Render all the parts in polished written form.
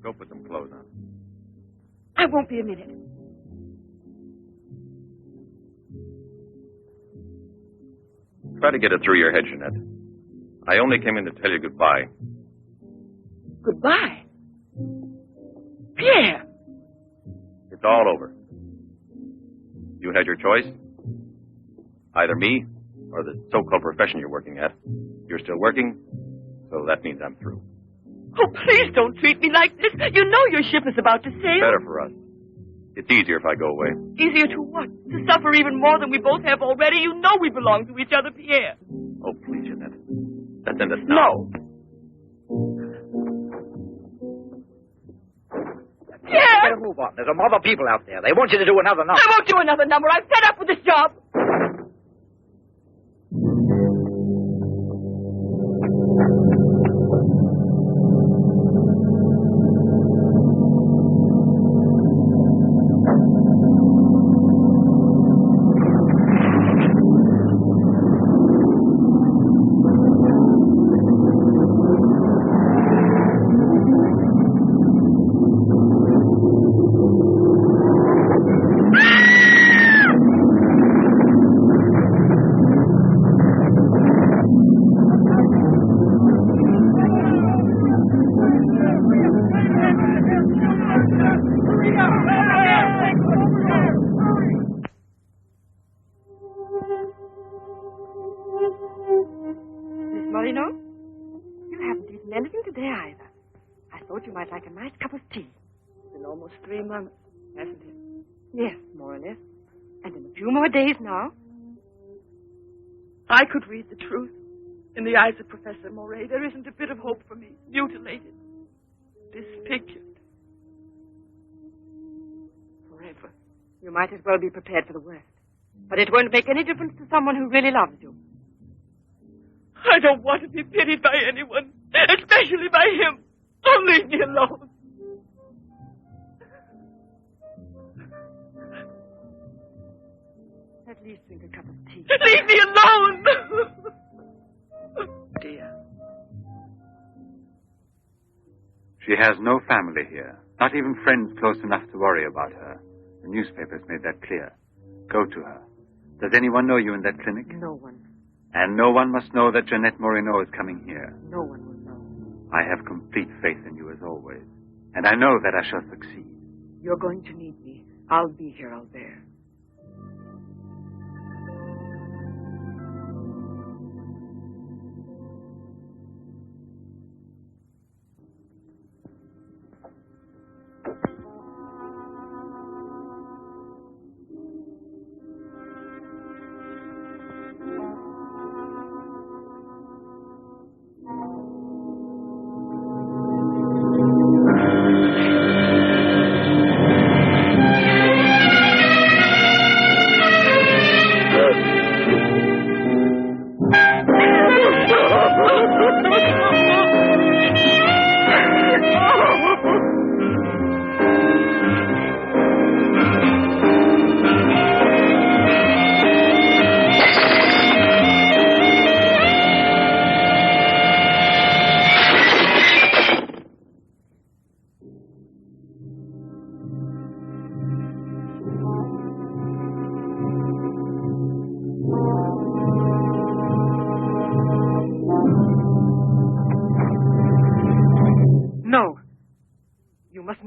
Go put some clothes on. I won't be a minute. Try to get it through your head, Jeanette. I only came in to tell you goodbye. Goodbye? Pierre! It's all over. You had your choice. Either me or the so-called profession you're working at. You're still working, so that means I'm through. Oh, please don't treat me like this. You know your ship is about to sail. Better for us. It's easier if I go away. Easier to what? To suffer even more than we both have already? You know we belong to each other, Pierre. Oh, please, Jeanette. Let's end this now. No. Pierre! Better move on. There's a mob of people out there. They want you to do another number. I won't do another number. I'm fed up with this job. Like a nice cup of tea. It's been almost 3 months, hasn't it? Yes, more or less. And in a few more days now. I could read the truth. In the eyes of Professor Moray, there isn't a bit of hope for me. Mutilated. Disfigured. Forever. You might as well be prepared for the worst. But it won't make any difference to someone who really loves you. I don't want to be pitied by anyone. Especially by him. Oh, leave me alone. At least drink a cup of tea. Leave me alone! Dear. She has no family here. Not even friends close enough to worry about her. The newspapers made that clear. Go to her. Does anyone know you in that clinic? No one. And no one must know that Jeanette Moreno is coming here. No one will know. I have complete faith in you as always. And I know that I shall succeed. You're going to need me. I'll be here, Albert.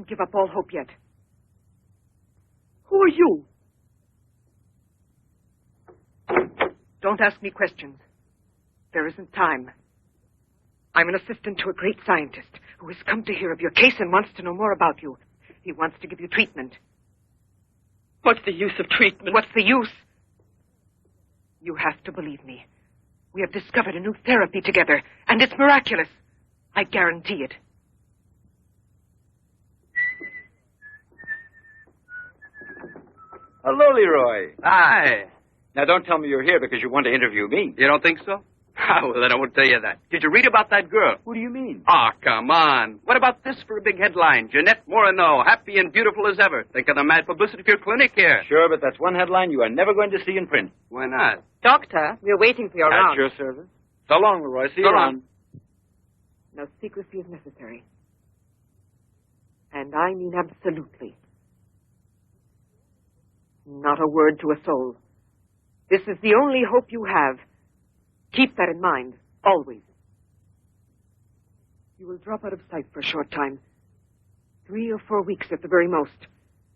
Give up all hope yet. Who are you? Don't ask me questions. There isn't time. I'm an assistant to a great scientist who has come to hear of your case and wants to know more about you. He wants to give you treatment. What's the use of treatment? What's the use? You have to believe me. We have discovered a new therapy together, and it's miraculous. I guarantee it. Hello, Leroy. Hi. Now, don't tell me you're here because you want to interview me. You don't think so? Well, then I won't tell you that. Did you read about that girl? What do you mean? Oh, come on. What about this for a big headline? Jeanette Moreno, happy and beautiful as ever. Think of the mad publicity for your clinic here. Sure, but that's one headline you are never going to see in print. Why not? Doctor, we're waiting for your At round. your service. So long, Leroy. See you So long. around. No secrecy is necessary. And I mean absolutely. Not a word to a soul. This is the only hope you have. Keep that in mind, always. You will drop out of sight for a short time. 3 or 4 weeks at the very most.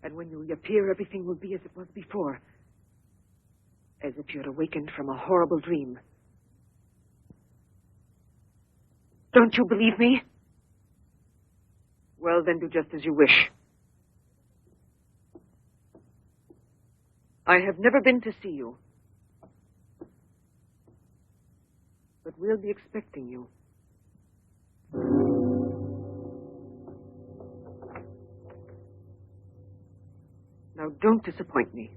And when you reappear, everything will be as it was before. As if you had awakened from a horrible dream. Don't you believe me? Well, then do just as you wish. I have never been to see you. But we'll be expecting you. Now, don't disappoint me.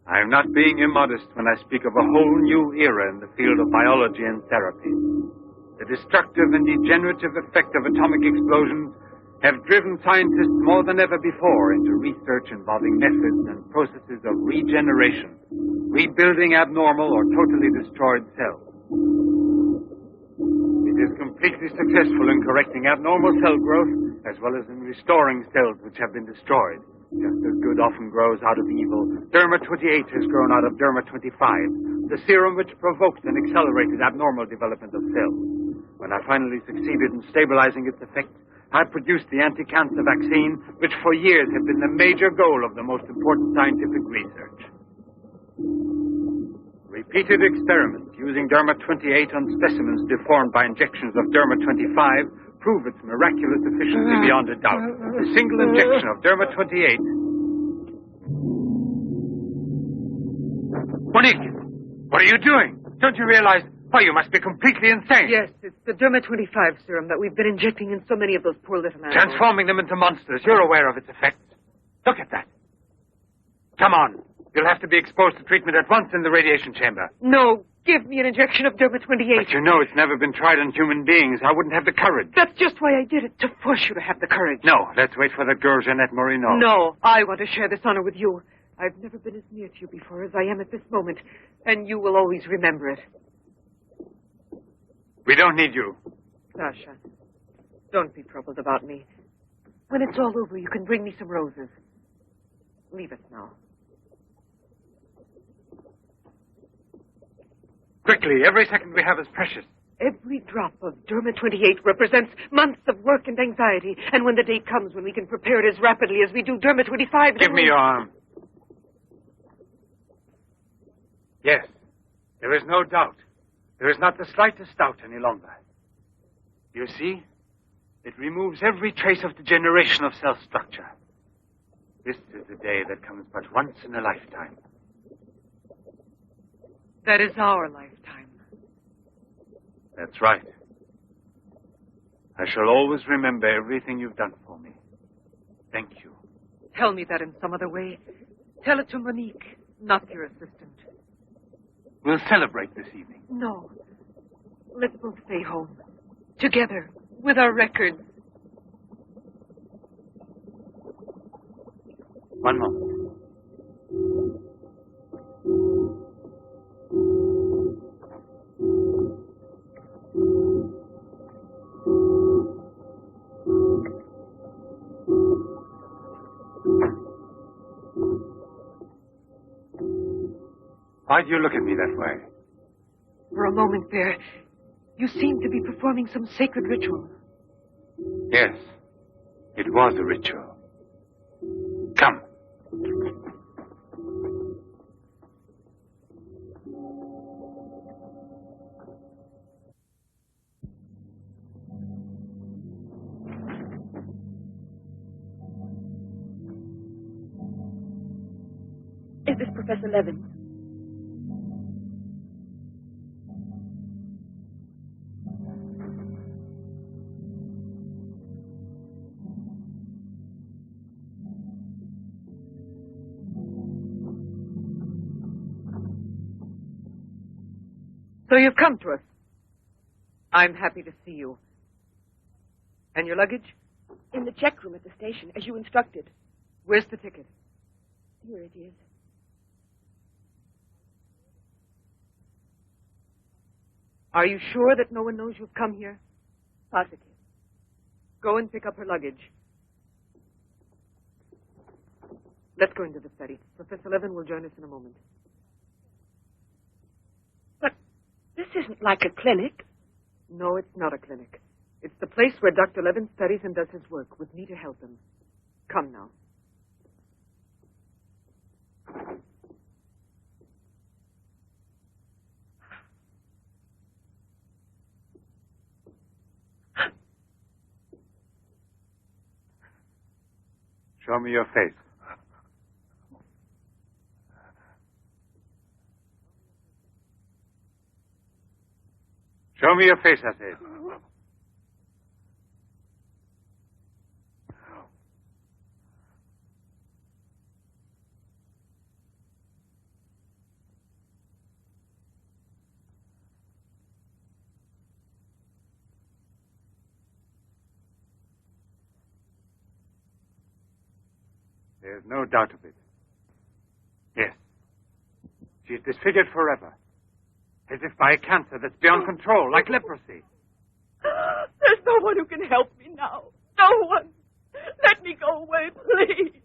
I am not being immodest when I speak of a whole new era in the field of biology and therapy. The destructive and degenerative effect of atomic explosions have driven scientists more than ever before into research involving methods and processes of regeneration, rebuilding abnormal or totally destroyed cells. It is completely successful in correcting abnormal cell growth as well as in restoring cells which have been destroyed. Just as good often grows out of evil, Derma-28 has grown out of Derma-25, the serum which provoked and accelerated abnormal development of cells. When I finally succeeded in stabilizing its effect, I produced the anti-cancer vaccine, which for years had been the major goal of the most important scientific research. Repeated experiments using Derma-28 on specimens deformed by injections of Derma-25 prove its miraculous efficiency beyond a doubt. A single injection of Derma-28... Monique! What are you doing? Don't you realize... Why, you must be completely insane. Yes, it's the Derma-25 serum that we've been injecting in so many of those poor little animals. Transforming them into monsters. You're aware of its effects. Look at that. Come on. You'll have to be exposed to treatment at once in the radiation chamber. No, give me an injection of Derma-28. But you know it's never been tried on human beings. I wouldn't have the courage. That's just why I did it, to force you to have the courage. No, let's wait for that girl, Jeanette Morino. No, I want to share this honor with you. I've never been as near to you before as I am at this moment, and you will always remember it. We don't need you. Sasha, don't be troubled about me. When it's all over, you can bring me some roses. Leave us now. Quickly, every second we have is precious. Every drop of Derma-28 represents months of work and anxiety, and when the day comes when we can prepare it as rapidly as we do Derma-25... Give me your arm. Yes, there is no doubt. There is not the slightest doubt any longer. You see, it removes every trace of degeneration of cell structure. This is a day that comes but once in a lifetime. That is our lifetime. That's right. I shall always remember everything you've done for me. Thank you. Tell me that in some other way. Tell it to Monique, not your assistant. We'll celebrate this evening. No. Let's both stay home. Together, with our records. One moment. Why do you look at me that way? For a moment there, you seemed to be performing some sacred ritual. Yes, it was a ritual. Come. Is this Professor Levin? So you've come to us. I'm happy to see you. And your luggage? In the check room at the station, as you instructed. Where's the ticket? Here it is. Are you sure that no one knows you've come here? Positive. Go and pick up her luggage. Let's go into the study. Professor Levin will join us in a moment. But this isn't like a clinic. No, it's not a clinic. It's the place where Dr. Levin studies and does his work, with me to help him. Come now. Show me your face. Show me your face, I said. There's no doubt of it. Yes. She's disfigured forever. As if by a cancer that's beyond control, like leprosy. There's no one who can help me now. No one. Let me go away, please.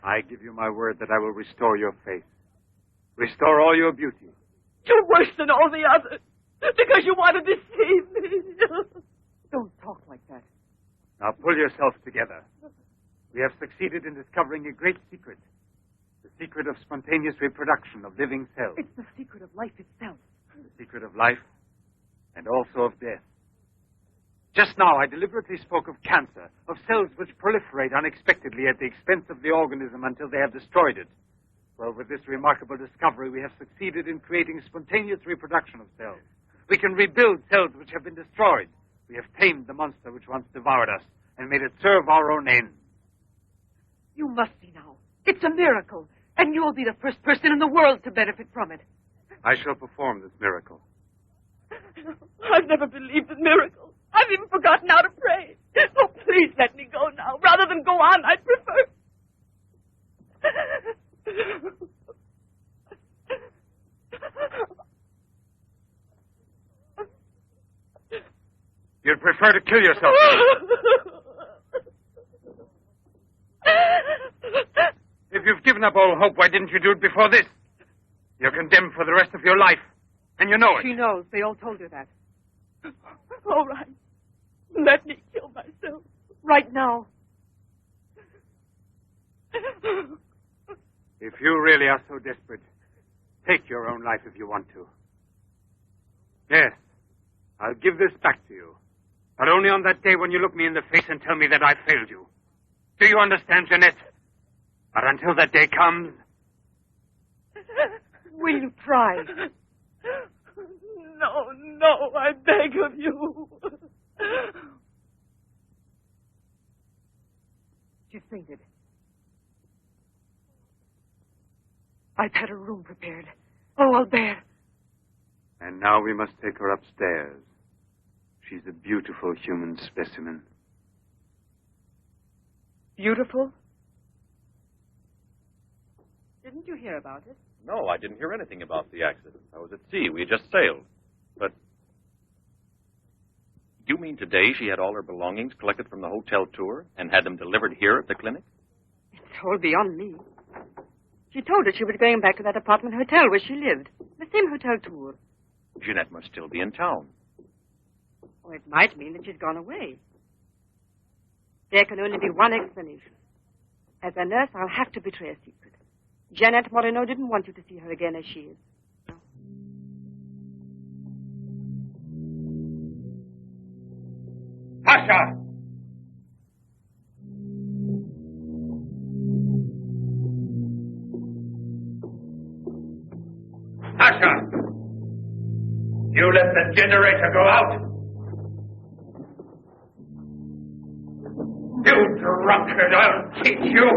I give you my word that I will restore your face. Restore all your beauty. You're worse than all the others. Because you want to deceive me. Don't talk like that. Now pull yourself together. We have succeeded in discovering a great secret. The secret of spontaneous reproduction of living cells. It's the secret of life itself. The secret of life and also of death. Just now I deliberately spoke of cancer, of cells which proliferate unexpectedly at the expense of the organism until they have destroyed it. Well, with this remarkable discovery, we have succeeded in creating spontaneous reproduction of cells. We can rebuild cells which have been destroyed. We have tamed the monster which once devoured us and made it serve our own ends. You must see now. It's a miracle. And you'll be the first person in the world to benefit from it. I shall perform this miracle. I've never believed in miracles. I've even forgotten how to pray. Oh, please let me go now. Rather than go on, I'd prefer... You'd prefer to kill yourself. If you've given up all hope, why didn't you do it before this? You're condemned for the rest of your life, and you know it. She knows. They all told her that. All right. Let me kill myself. Right now. If you really are so desperate, take your own life if you want to. Yes, I'll give this back to you. But only on that day when you look me in the face and tell me that I failed you. Do you understand, Jeanette? But until that day comes... Will you try? No, I beg of you. She's fainted. I've had her room prepared. Oh, Albert. And now we must take her upstairs. She's a beautiful human specimen. Beautiful? Didn't you hear about it? No, I didn't hear anything about the accident. I was at sea. We had just sailed. But you mean today she had all her belongings collected from the hotel tour and had them delivered here at the clinic? It's all beyond me. She told us she was going back to that apartment hotel where she lived. The same hotel tour. Jeanette must still be in town. Or it might mean that she's gone away. There can only be one explanation. As a nurse, I'll have to betray a secret. Jeanette Moreno didn't want you to see her again as she is. Pasha! Pasha! You let the generator go out? You drunkard, I'll teach you!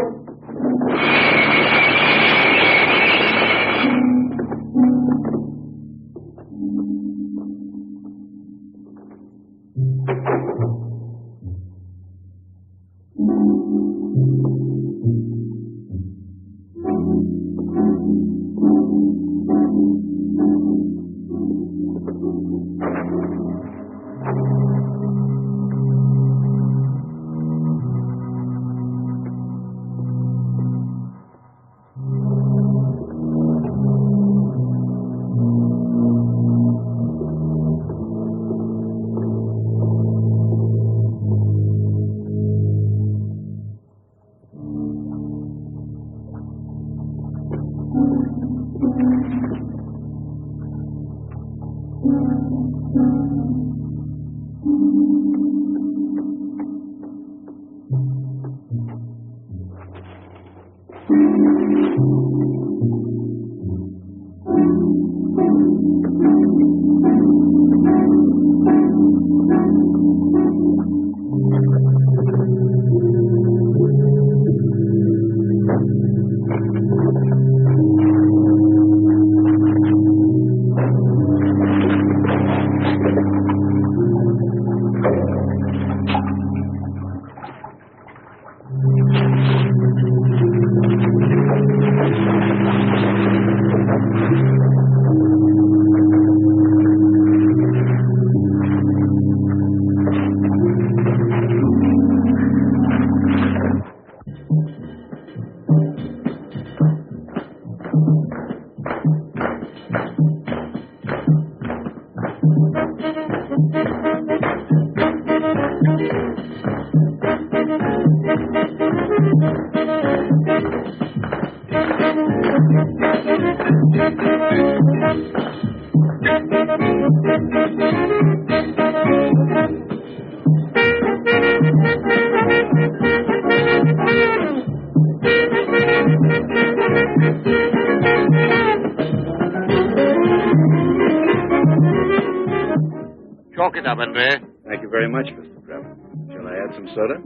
Chalk it up, Andre. Thank you very much, Mr. Prem. Shall I add some soda?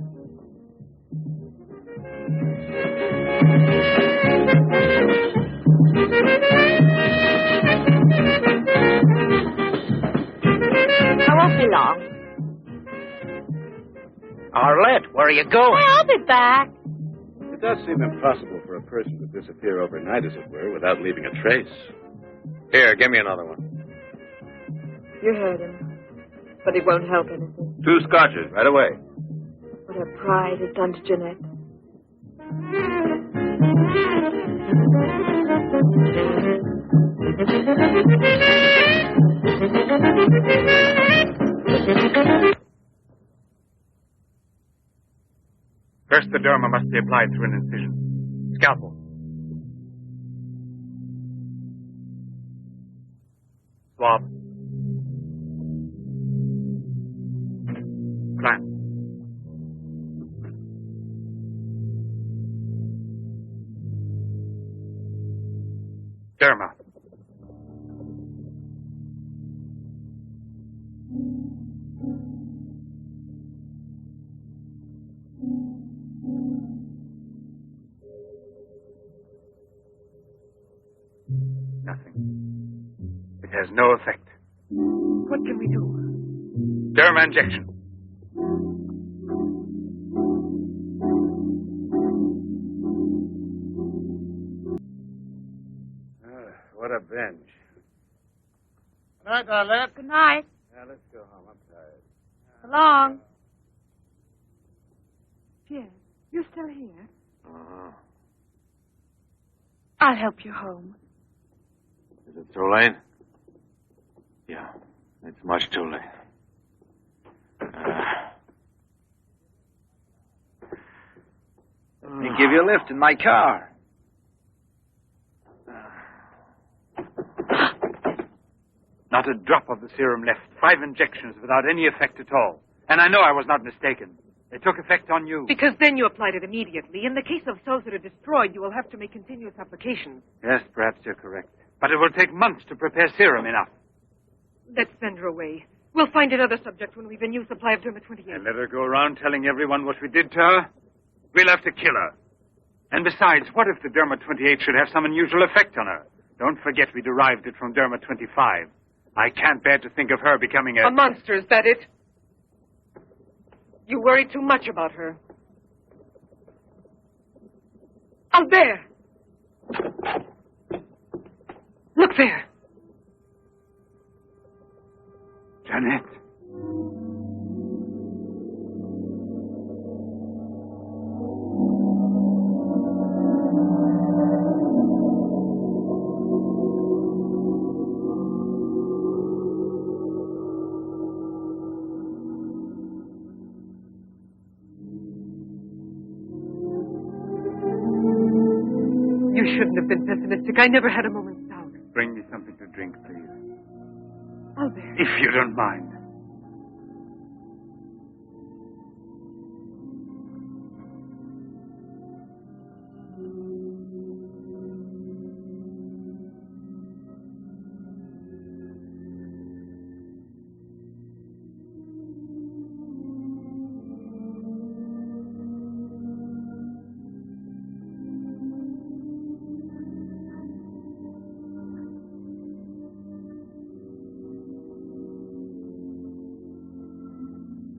I won't be long. Arlette, where are you going? I'll be back. It does seem impossible for a person to disappear overnight, as it were, without leaving a trace. Here, give me another one. You heard him. But it won't help anything. 2 scotches, right away. What her pride has done to Jeanette. First, the derma must be applied through an incision. Scalpel. Swab. Clamp. Derma. Nothing. It has no effect. What can we do? Derma injection. What a binge. Good night, Arlette. Good night. Now, let's go home. I'm tired. So long. Pierre, you're still here? Uh-huh. I'll help you home. Is it too late? Yeah, it's much too late. Let me give you a lift in my car. Not a drop of the serum left. 5 injections without any effect at all. And I know I was not mistaken. They took effect on you. Because then you applied it immediately. In the case of cells that are destroyed, you will have to make continuous applications. Yes, perhaps you're correct. But it will take months to prepare serum enough. Let's send her away. We'll find another subject when we've a new supply of Derma 28. And let her go around telling everyone what we did to her? We'll have to kill her. And besides, what if the Derma 28 should have some unusual effect on her? Don't forget we derived it from Derma 25. I can't bear to think of her becoming A monster, is that it? You worry too much about her. Albert! Look there. Jeanette. You shouldn't have been pessimistic. I never had a moment's doubt. Bring me something to drink, please. Albert. If you don't mind.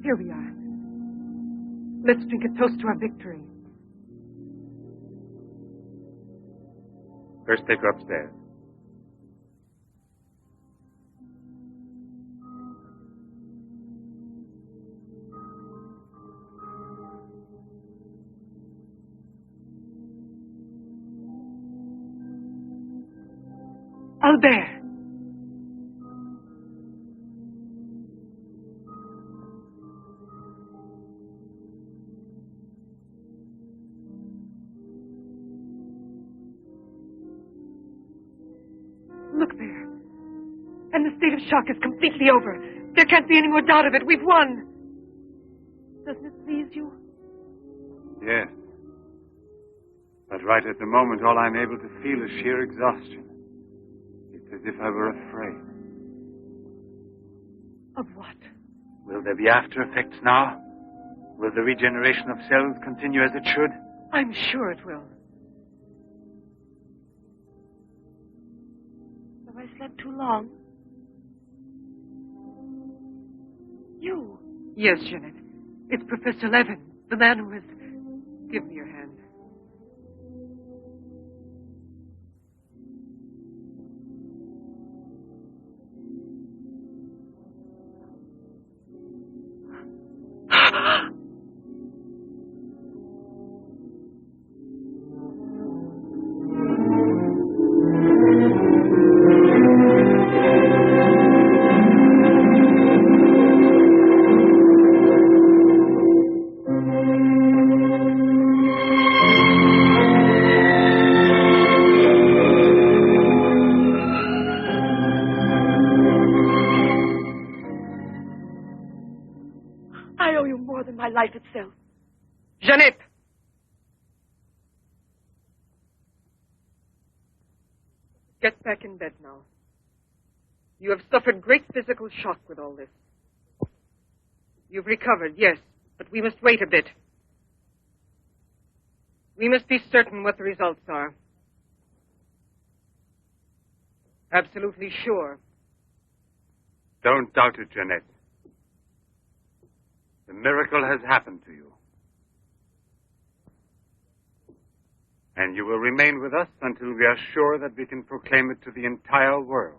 Here we are. Let's drink a toast to our victory. First, take her upstairs. Albert! Look there. And the state of shock is completely over. There can't be any more doubt of it. We've won. Doesn't it please you? Yes. But right at the moment, all I'm able to feel is sheer exhaustion. It's as if I were afraid. Of what? Will there be after effects now? Will the regeneration of cells continue as it should? I'm sure it will. Have I slept too long? You? Yes, Jeanette. It's Professor Levin, the man who has... Give me your hand. I owe you more than my life itself. Jeanette! Get back in bed now. You have suffered great physical shock with all this. You've recovered, yes, but we must wait a bit. We must be certain what the results are. Absolutely sure. Don't doubt it, Jeanette. The miracle has happened to you. And you will remain with us until we are sure that we can proclaim it to the entire world.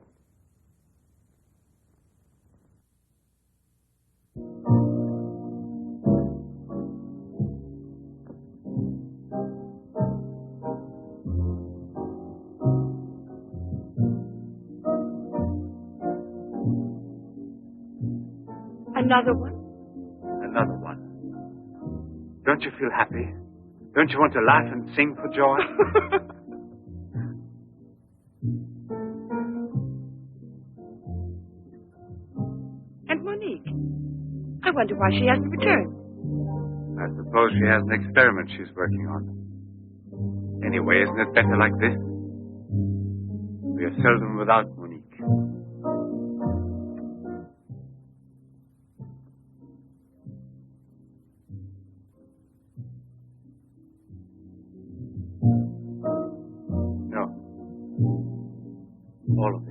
Another one? Another one. Don't you feel happy? Don't you want to laugh and sing for joy? And Monique? I wonder why she hasn't returned. I suppose she has an experiment she's working on. Anyway, isn't it better like this? We are seldom without Monique. All of it.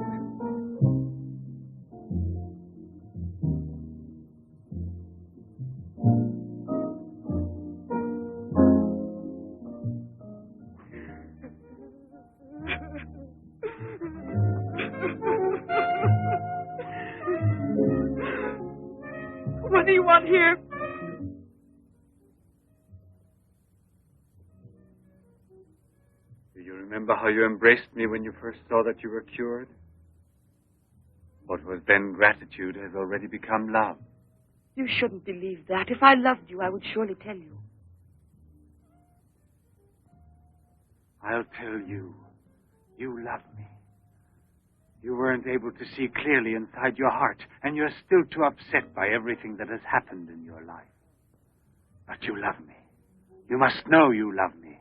What do you want here? Do you remember how you embraced me when you first saw that you were cured? What was then gratitude has already become love. You shouldn't believe that. If I loved you, I would surely tell you. I'll tell you. You love me. You weren't able to see clearly inside your heart, and you're still too upset by everything that has happened in your life. But you love me. You must know you love me.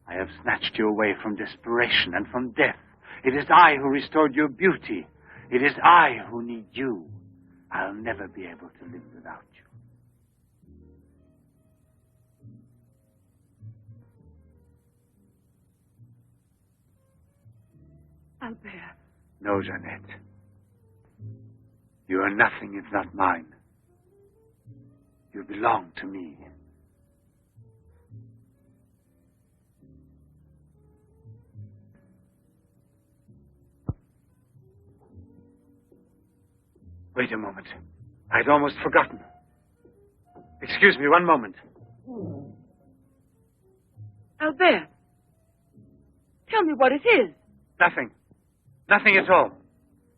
I have snatched you away from desperation and from death. It is I who restored your beauty. It is I who need you. I'll never be able to live without you. Albert. No, Jeanette. You are nothing if not mine. You belong to me. Wait a moment. I'd almost forgotten. Excuse me, one moment. Albert. Tell me what it is. Nothing. Nothing at all.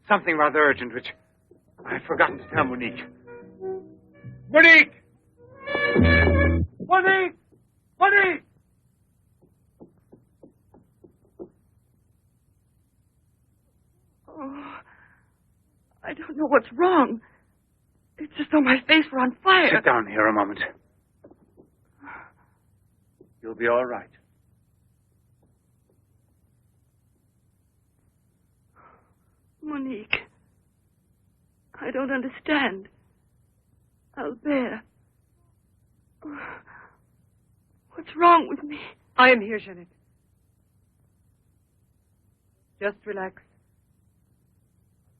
Something rather urgent, which I've forgotten to tell Monique. Monique! Monique! Monique! Oh, I don't know what's wrong. It's as though my face were on fire. Sit down here a moment. You'll be all right. Monique, I don't understand. Albert, what's wrong with me? I am here, Jeanette. Just relax.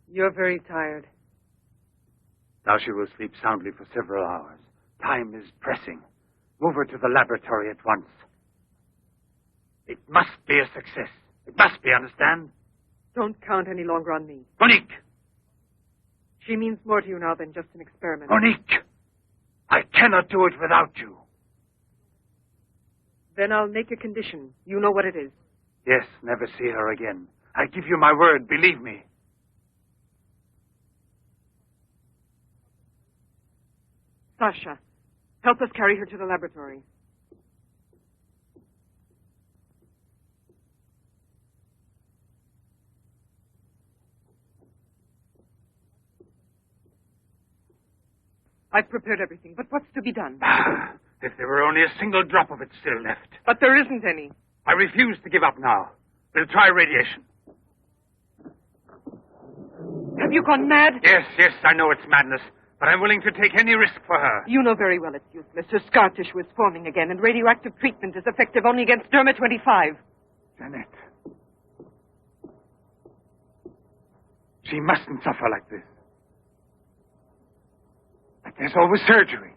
You're very tired. Now she will sleep soundly for several hours. Time is pressing. Move her to the laboratory at once. It must be a success. It must be, understand? Don't count any longer on me. Monique! She means more to you now than just an experiment. Monique! I cannot do it without you. Then I'll make a condition. You know what it is. Yes, never see her again. I give you my word, believe me. Sasha, help us carry her to the laboratory. I've prepared everything, but what's to be done? If there were only a single drop of it still left. But there isn't any. I refuse to give up now. We'll try radiation. Have you gone mad? Yes, I know it's madness, but I'm willing to take any risk for her. You know very well it's useless. Her scar tissue is forming again, and radioactive treatment is effective only against Derma-25. Jeanette. She mustn't suffer like this. But there's always surgery.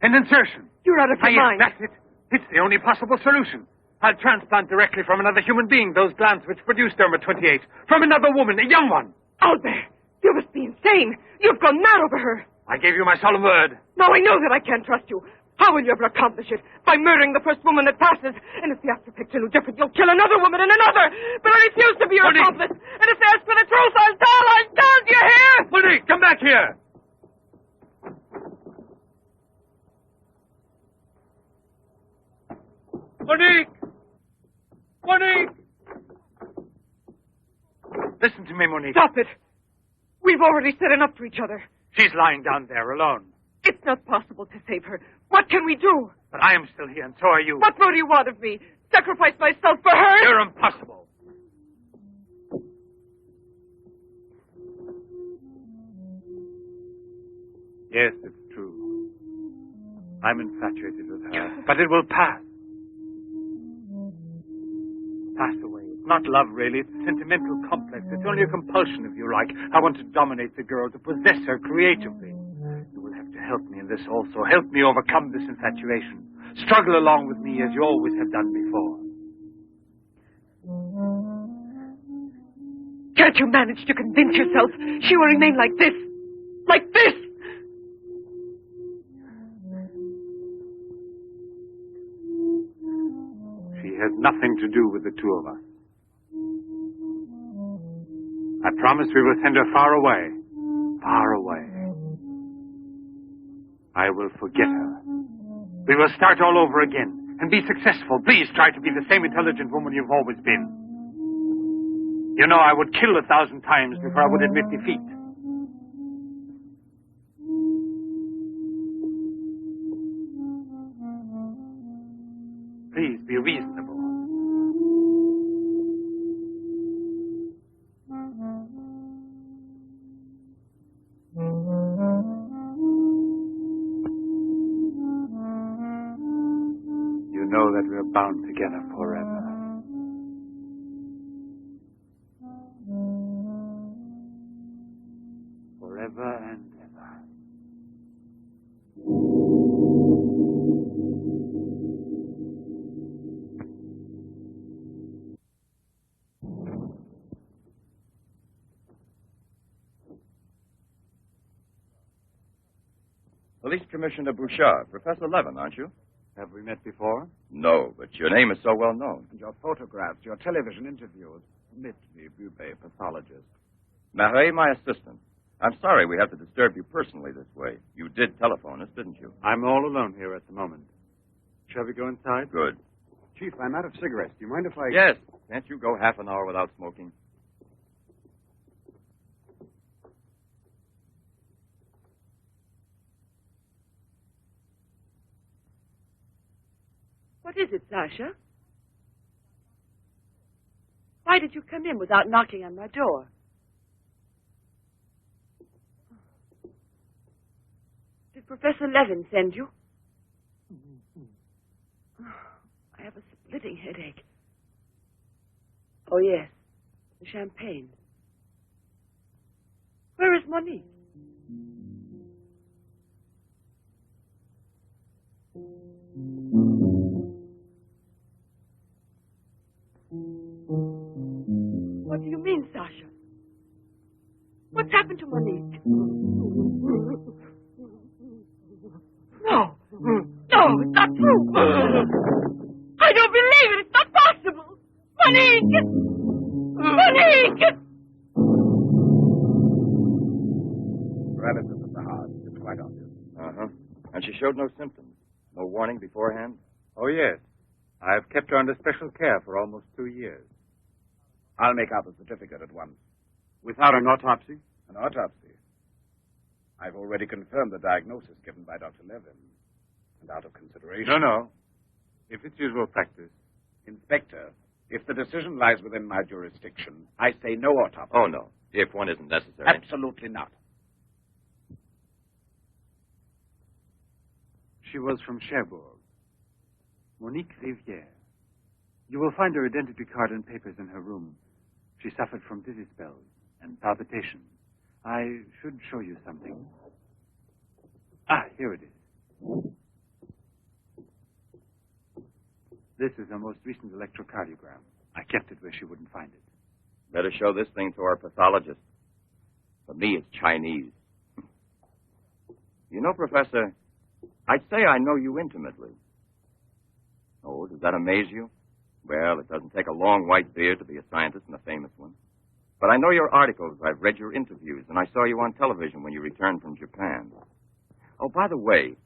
An insertion. You're out of your mind. That's it. It's the only possible solution. I'll transplant directly from another human being those glands which produce Derma-28. From another woman, a young one. Albert, you must be insane. You've gone mad over her. I gave you my solemn word. Now I know that I can't trust you. How will you ever accomplish it? By murdering the first woman that passes. And if the after picture look different, you'll kill another woman and another. But I refuse to be your Monique. accomplice. And if they ask for the truth, I'll tell. Do you hear? Monique, come back here. Monique! Monique! Listen to me, Monique. Stop it. We've already said enough to each other. She's lying down there alone. It's not possible to save her. What can we do? But I am still here, and so are you. What more do you want of me? Sacrifice myself for her? You're impossible. Yes, it's true. I'm infatuated with her. But it will pass. Pass away. It's not love, really. It's a sentimental complex. It's only a compulsion, if you like. I want to dominate the girl, to possess her creatively. You will have to help me in this also. Help me overcome this infatuation. Struggle along with me as you always have done before. Can't you manage to convince yourself she will remain like this? Like this? She has nothing to do with the two of us. I promise we will send her far away. Far away. I will forget her. We will start all over again and be successful. Please try to be the same intelligent woman you've always been. You know, I would kill 1,000 times before I would admit defeat. Please be reasonable. You know that we're bound together forever. Forever and ever. Police Commissioner Bouchard, Professor Levin, aren't you? Have we met before? No, but your name is so well known. And your photographs, your television interviews. Admit me, Bube, pathologist. Marais, my assistant. I'm sorry we have to disturb you personally this way. You did telephone us, didn't you? I'm all alone here at the moment. Shall we go inside? Good. Chief, I'm out of cigarettes. Do you mind if I... Yes. Can't you go half an hour without smoking? What is it, Sasha? Why did you come in without knocking on my door? Did Professor Levin send you? I have a splitting headache. Oh, yes. The champagne. Where is Monique? What do you mean, Sasha? What's happened to Monique? No. No, it's not true. I don't believe it. It's not possible. Monique! Monique! Paralysis of the heart. It's quite obvious. Uh-huh. And she showed no symptoms? No warning beforehand? Oh, yes. I've kept her under special care for almost 2 years. I'll make out the certificate at once. Without an autopsy? An autopsy. I've already confirmed the diagnosis given by Dr. Levin. And out of consideration... No. If it's usual practice. Inspector, if the decision lies within my jurisdiction, I say no autopsy. Oh, no. If one isn't necessary. Absolutely not. She was from Cherbourg. Monique Rivière. You will find her identity card and papers in her room. She suffered from dizzy spells and palpitations. I should show you something. Ah, here it is. This is her most recent electrocardiogram. I kept it where she wouldn't find it. Better show this thing to our pathologist. For me, it's Chinese. You know, Professor, I'd say I know you intimately. Oh, does that amaze you? Well, it doesn't take a long white beard to be a scientist and a famous one. But I know your articles, I've read your interviews, and I saw you on television when you returned from Japan. Oh, by the way,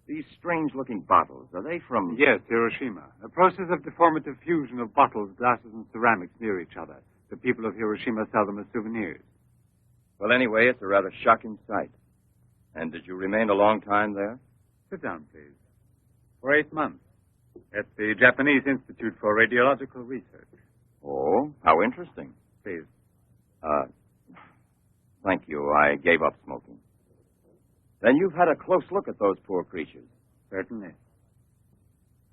these strange-looking bottles, are they from... Yes, Hiroshima. A process of deformative fusion of bottles, glasses, and ceramics near each other. The people of Hiroshima sell them as souvenirs. Well, anyway, it's a rather shocking sight. And did you remain a long time there? Sit down, please. For 8 months. At the Japanese Institute for Radiological Research. Oh, how interesting. Please. Thank you. I gave up smoking. Then you've had a close look at those poor creatures. Certainly.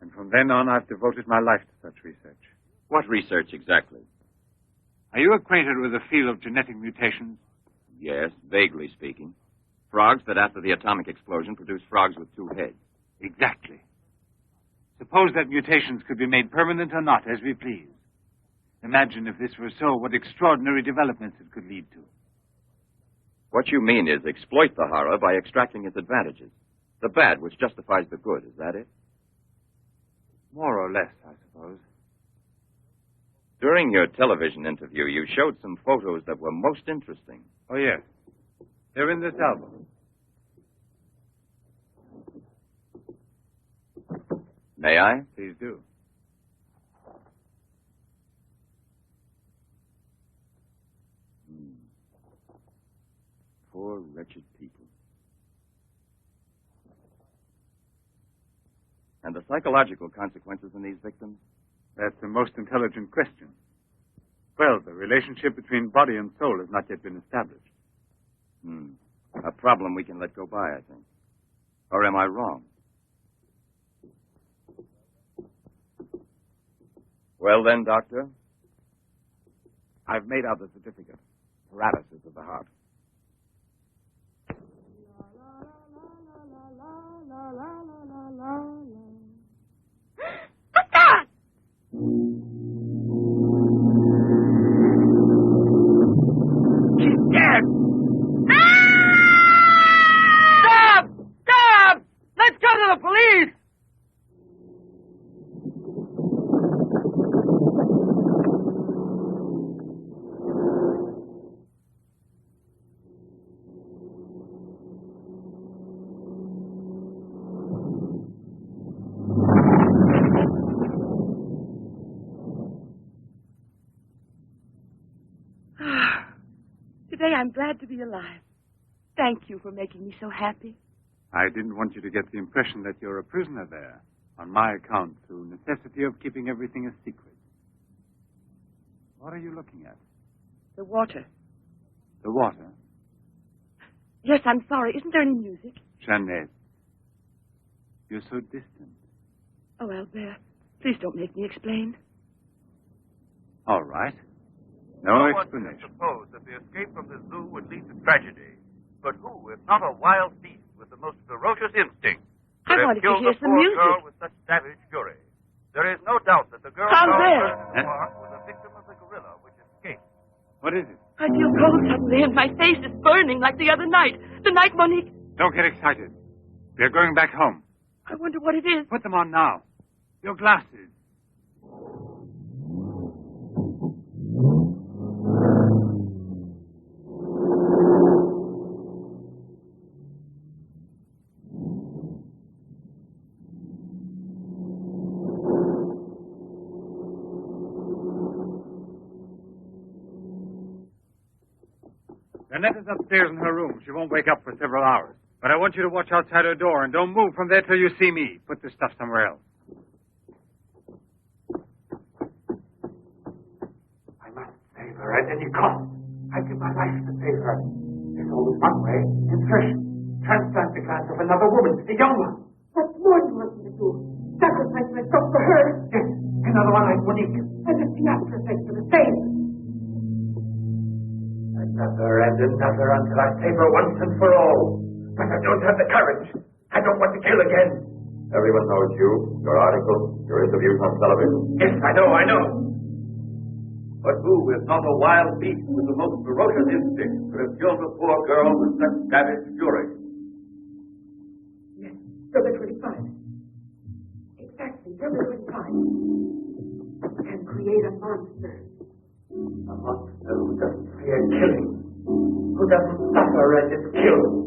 And from then on, I've devoted my life to such research. What research exactly? Are you acquainted with the field of genetic mutations? Yes, vaguely speaking. Frogs that after the atomic explosion produce frogs with 2 heads. Exactly. Suppose that mutations could be made permanent or not, as we please. Imagine if this were so, what extraordinary developments it could lead to. What you mean is exploit the horror by extracting its advantages. The bad which justifies the good, is that it? More or less, I suppose. During your television interview, you showed some photos that were most interesting. Oh, yes. They're in this album. May I? Please do. Poor, wretched people. And the psychological consequences in these victims? That's the most intelligent question. Well, the relationship between body and soul has not yet been established. A problem we can let go by, I think. Or am I wrong? Well then, Doctor? I've made out the certificate. Paralysis of the heart. What's that? She's dead! Stop! Stop! Let's go to the police! Today I'm glad to be alive. Thank you for making me so happy. I didn't want you to get the impression that you're a prisoner there, on my account, through necessity of keeping everything a secret. What are you looking at? The water. The water? Yes, I'm sorry. Isn't there any music? Jeannette, you're so distant. Oh, Albert, please don't make me explain. All right. No one explanation. could suppose that the escape from the zoo would lead to tragedy. But who, if not a wild beast with the most ferocious instinct, could have wanted to killed hear a some poor music. girl with such savage fury? There is no doubt that the girl Albert! found in the park was a victim of the gorilla which escaped. What is it? I feel cold suddenly, and my face is burning like the other night. The night Monique... Don't get excited. We're going back home. I wonder what it is. Put them on now. Your glasses. Jeanette is upstairs in her room. She won't wake up for several hours. But I want you to watch outside her door and don't move from there till you see me. Put the stuff somewhere else. I must save her at any cost. I give my life to save her. There's always one way. Insertion. Transplant the glass of another woman, a young one. What more do you want me to do? Sacrifice myself for her? Yes, another one like Monique. As if the after-effects are the same. Another and another until I save her once and for all. But I don't have the courage. I don't want to kill again. Everyone knows you, your articles, your interviews on television. Yes, I know. But who, if not a wild beast with the most ferocious instinct, could have killed a poor girl with such savage fury? Yes, February 25. Exactly, February 25. Can create a monster. A monster who doesn't fear killing. Who doesn't suffer as it's killed.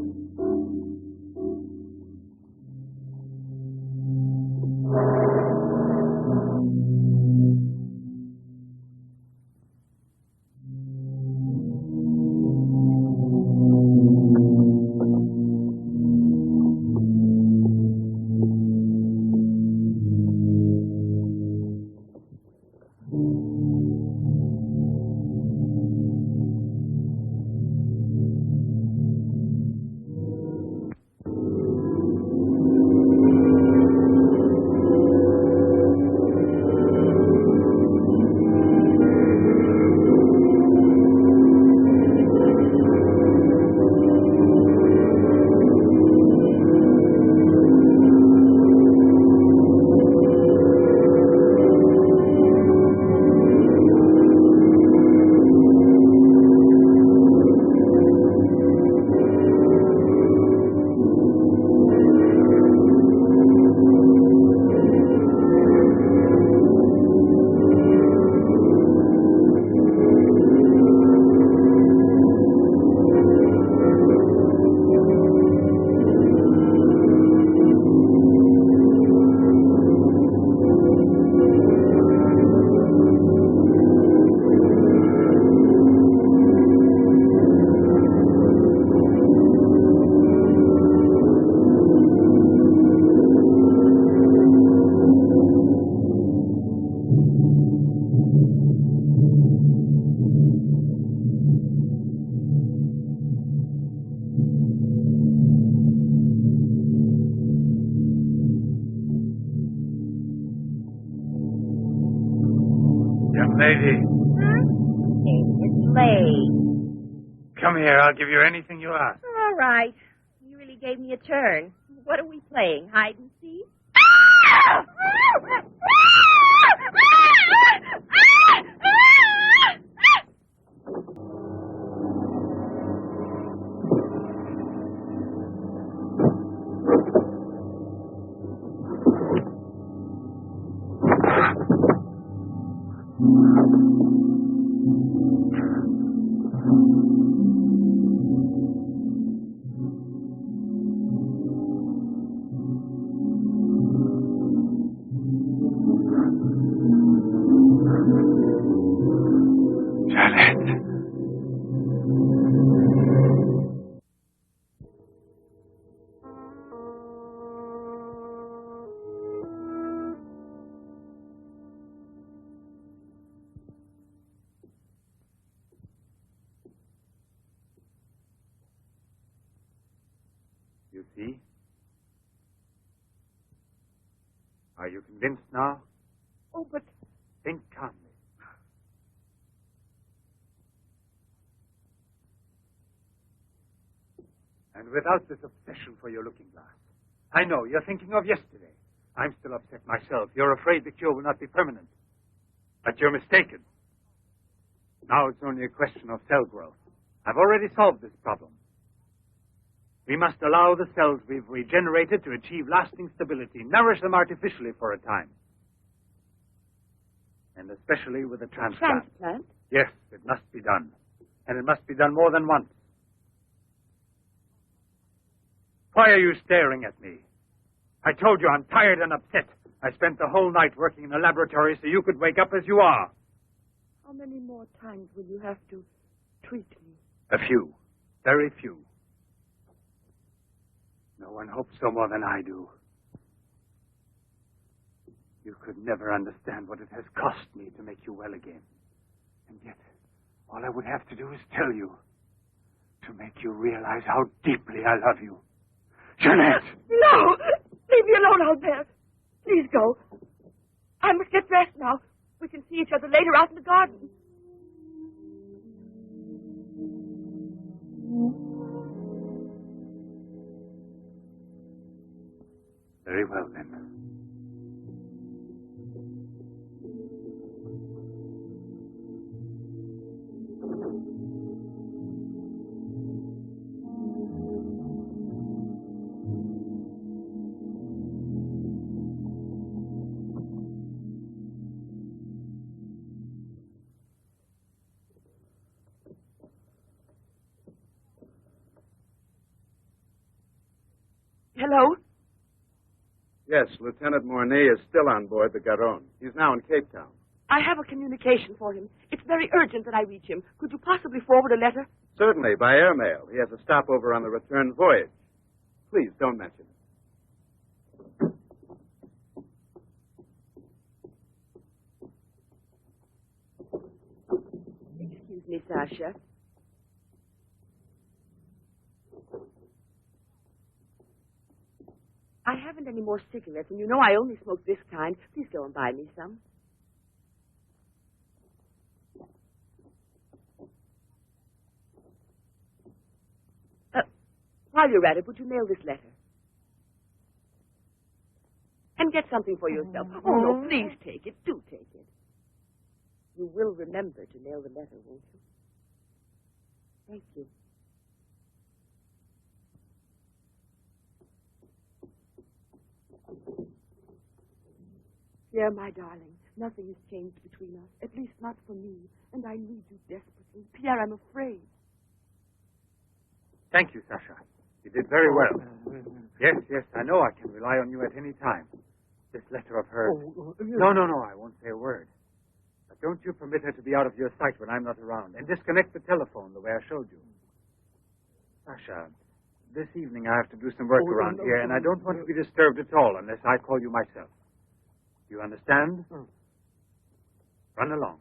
lady. It's late. Come here. I'll give you anything you ask. All right. You really gave me a turn. What are we playing? Hide and seek? You see? Are you convinced now? Oh, but... Think calmly. And without this obsession for your looking glass. I know, you're thinking of yesterday. I'm still upset myself. You're afraid the cure will not be permanent. But you're mistaken. Now it's only a question of cell growth. I've already solved this problem. We must allow the cells we've regenerated to achieve lasting stability, nourish them artificially for a time. And especially with a transplant. Transplant? Yes, it must be done. And it must be done more than once. Why are you staring at me? I told you I'm tired and upset. I spent the whole night working in a laboratory so you could wake up as you are. How many more times will you have to treat me? A few. Very few. No one hopes so more than I do. You could never understand what it has cost me to make you well again. And yet, all I would have to do is tell you, to make you realize how deeply I love you. Jeanette! No! Leave me alone out there. Please go. I must get dressed now. We can see each other later out in the garden. Very well, then. Hello? Yes, Lieutenant Mornay is still on board the Garonne. He's now in Cape Town. I have a communication for him. It's very urgent that I reach him. Could you possibly forward a letter? Certainly, by airmail. He has a stopover on the return voyage. Please, don't mention it. Excuse me, Sasha. I haven't any more cigarettes, and you know I only smoke this kind. Please go and buy me some. While you're at it, would you mail this letter? And get something for yourself. Oh, no, please take it. Do take it. You will remember to mail the letter, won't you? Thank you. Pierre, my darling, nothing has changed between us, at least not for me, and I need you desperately. Pierre, I'm afraid. Thank you, Sasha. You did very well. Yes, I know I can rely on you at any time. This letter of hers... No, I won't say a word. But don't you permit her to be out of your sight when I'm not around, and disconnect the telephone the way I showed you. Sasha, this evening I have to do some work around here, and I don't want to be disturbed at all unless I call you myself. You understand? Run along.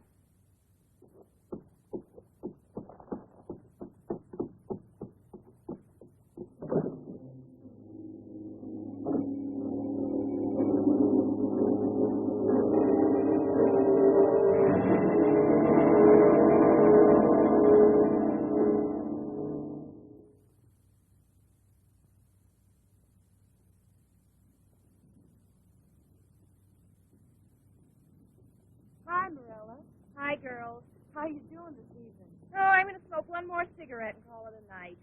No, I'm going to smoke one more cigarette and call it a night.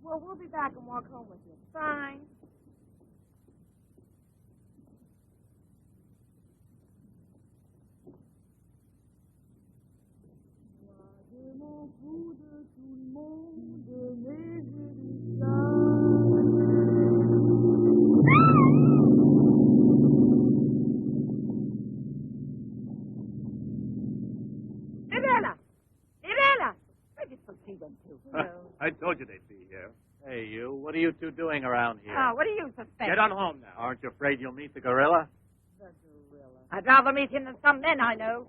Well, we'll be back and walk home with you. Fine. I told you they'd be here. Hey, you. What are you two doing around here? Oh, what do you suspect? Get on home now. Aren't you afraid you'll meet the gorilla? The gorilla. I'd rather meet him than some men I know.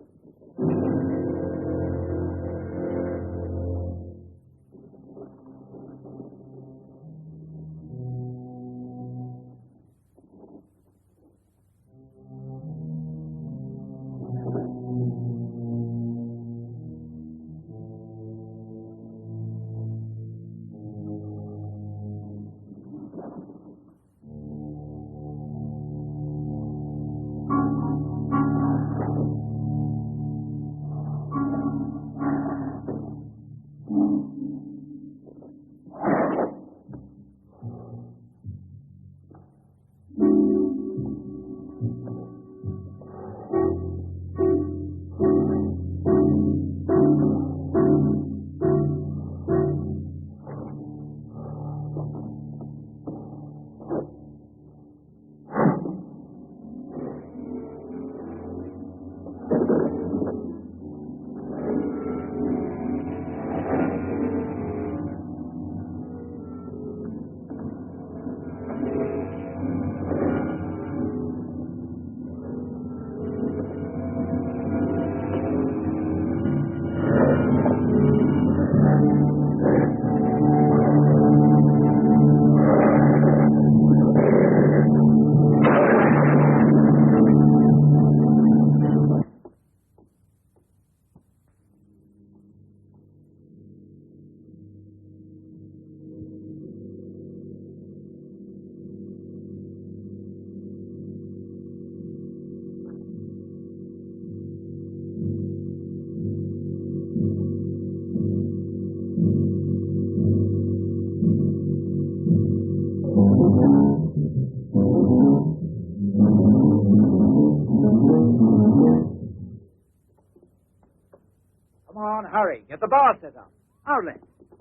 Hurry, get the bar set up. Arlen,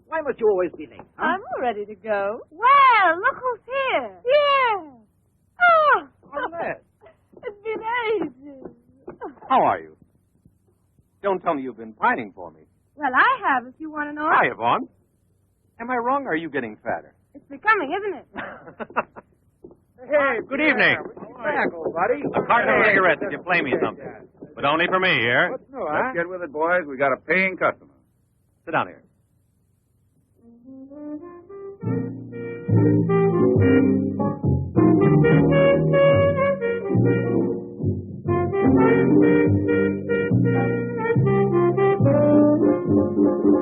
why must you always be late? Huh? I'm all ready to go. Well, look who's here. Yeah. Oh, Arlen. It's been ages. How are you? Don't tell me you've been pining for me. well, I have, if you want to know. Hi, Yvonne. Am I wrong, or are you getting fatter? It's becoming, isn't it? Hey, good evening. Back, old buddy. A carton of cigarettes if you play me something. But only for me here. What's new, huh? Let's get with it, boys. We got a paying customer. Sit down here.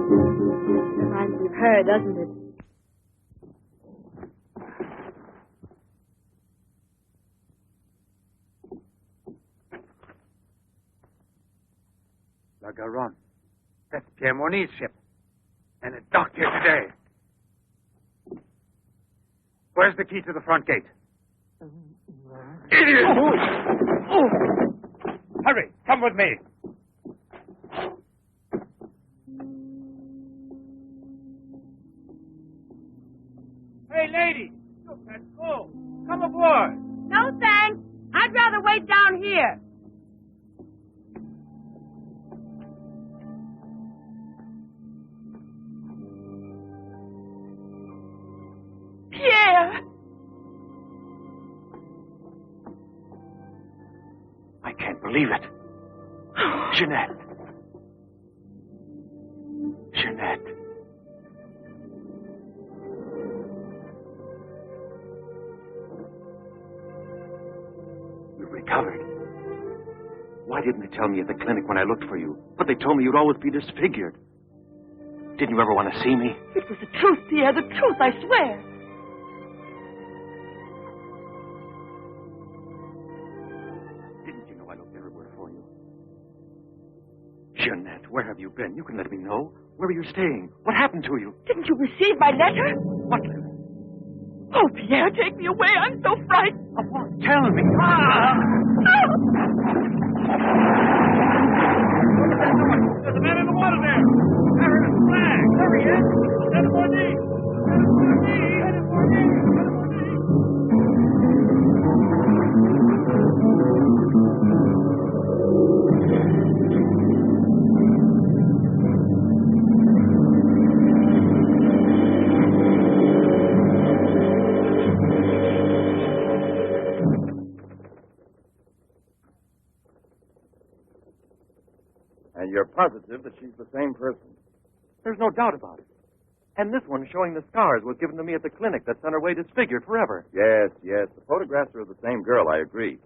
Reminds me of her, doesn't it? La Garonne. That's Pierre Mornay's ship. And it docked here today. Where's the key to the front gate? Idiot! Oh. Hurry, come with me. Hey, lady. Look, that's full. Come aboard. No, thanks. I'd rather wait down here. Pierre! I can't believe it. Jeanette. Jeanette. You've recovered. Why didn't they tell me at the clinic when I looked for you? But they told me you'd always be disfigured. Didn't you ever want to see me? It was the truth, Pierre, the truth, I swear. Didn't you know I looked everywhere for you? Jeanette, where have you been? You can let me know. Where are you staying? What happened to you? Didn't you receive my letter? What letter? Oh, Pierre, take me away. I'm so frightened. Of what? Tell me. There's a man in the water there. I heard a flag. There he is. Lieutenant Bourdie. Lieutenant Bourdie. Lieutenant Bourdie. And you're positive that she's the same person? There's no doubt about it. And this one showing the scars was given to me at the clinic that sent her away disfigured forever. Yes, yes. The photographs are of the same girl, I agree.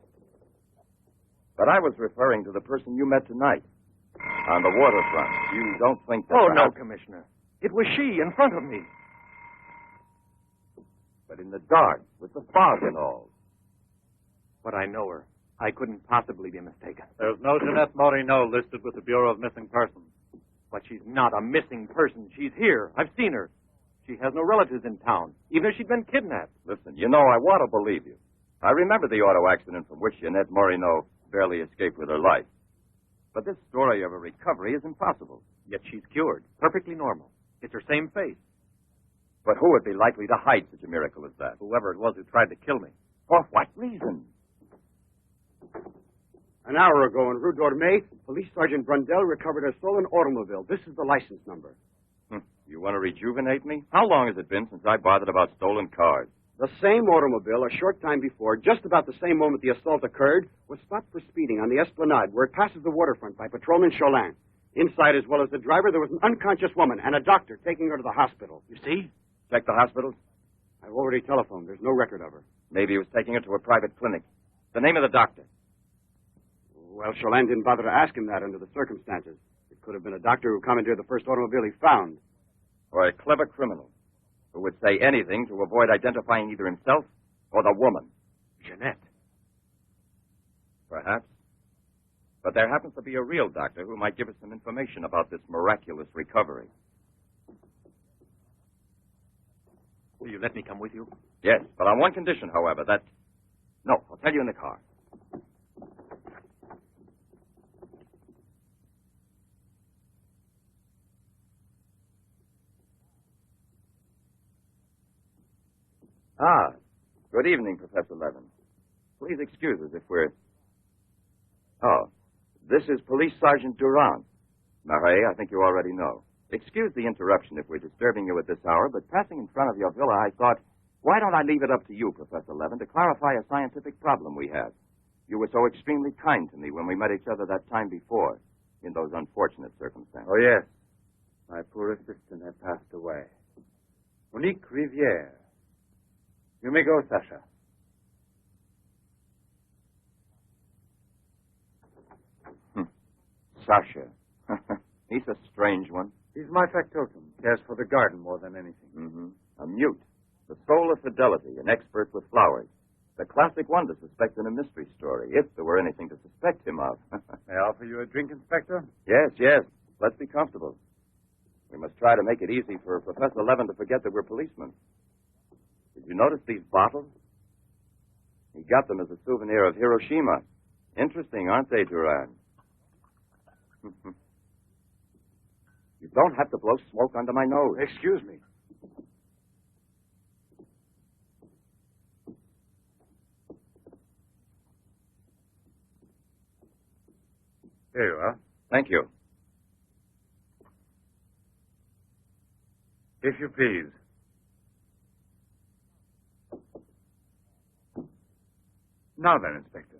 But I was referring to the person you met tonight on the waterfront. You don't think that... Oh, no, Commissioner. It was she in front of me. But in the dark, with the fog and all. But I know her. I couldn't possibly be mistaken. There's no Jeanette Morino listed with the Bureau of Missing Persons. But she's not a missing person. She's here. I've seen her. She has no relatives in town, even if she'd been kidnapped. Listen, you know, I want to believe you. I remember the auto accident from which Jeanette Morino barely escaped with her life. But this story of a recovery is impossible. Yet she's cured. Perfectly normal. It's her same face. But who would be likely to hide such a miracle as that? Whoever it was who tried to kill me. For what reason? An hour ago in Rue Dormay, Police Sergeant Brundell recovered a stolen automobile. This is the license number. You want to rejuvenate me? How long has it been since I bothered about stolen cars? The same automobile, a short time before, just about the same moment the assault occurred, was stopped for speeding on the Esplanade, where it passes the waterfront by Patrolman Cholin. Inside, as well as the driver, there was an unconscious woman and a doctor taking her to the hospital. You see? Check the hospitals? I've already telephoned. There's no record of her. Maybe he was taking her to a private clinic. The name of the doctor? Well, Cholin didn't bother to ask him that under the circumstances. It could have been a doctor who commandeered the first automobile he found. Or a clever criminal who would say anything to avoid identifying either himself or the woman. Jeanette. Perhaps. But there happens to be a real doctor who might give us some information about this miraculous recovery. Will you let me come with you? Yes, but on one condition, however, that... No, I'll tell you in the car. Ah, good evening, Professor Levin. Please excuse us if we're... Oh, this is Police Sergeant Durand. Marais, I think you already know. Excuse the interruption if we're disturbing you at this hour, but passing in front of your villa, I thought, why don't I leave it up to you, Professor Levin, to clarify a scientific problem we have? You were so extremely kind to me when we met each other that time before, in those unfortunate circumstances. Oh, yes. My poor assistant had passed away. Monique Riviere. You may go, Sasha. Sasha. He's a strange one. He's my factotum. Cares for the garden more than anything. Mm-hmm. A mute. The soul of fidelity, an expert with flowers. The classic one to suspect in a mystery story, if there were anything to suspect him of. May I offer you a drink, Inspector? Yes, yes. Let's be comfortable. We must try to make it easy for Professor Levin to forget that we're policemen. Did you notice these bottles? He got them as a souvenir of Hiroshima. Interesting, aren't they, Durand? You don't have to blow smoke under my nose. Excuse me. Here you are. Thank you. If you please. Now then, Inspector.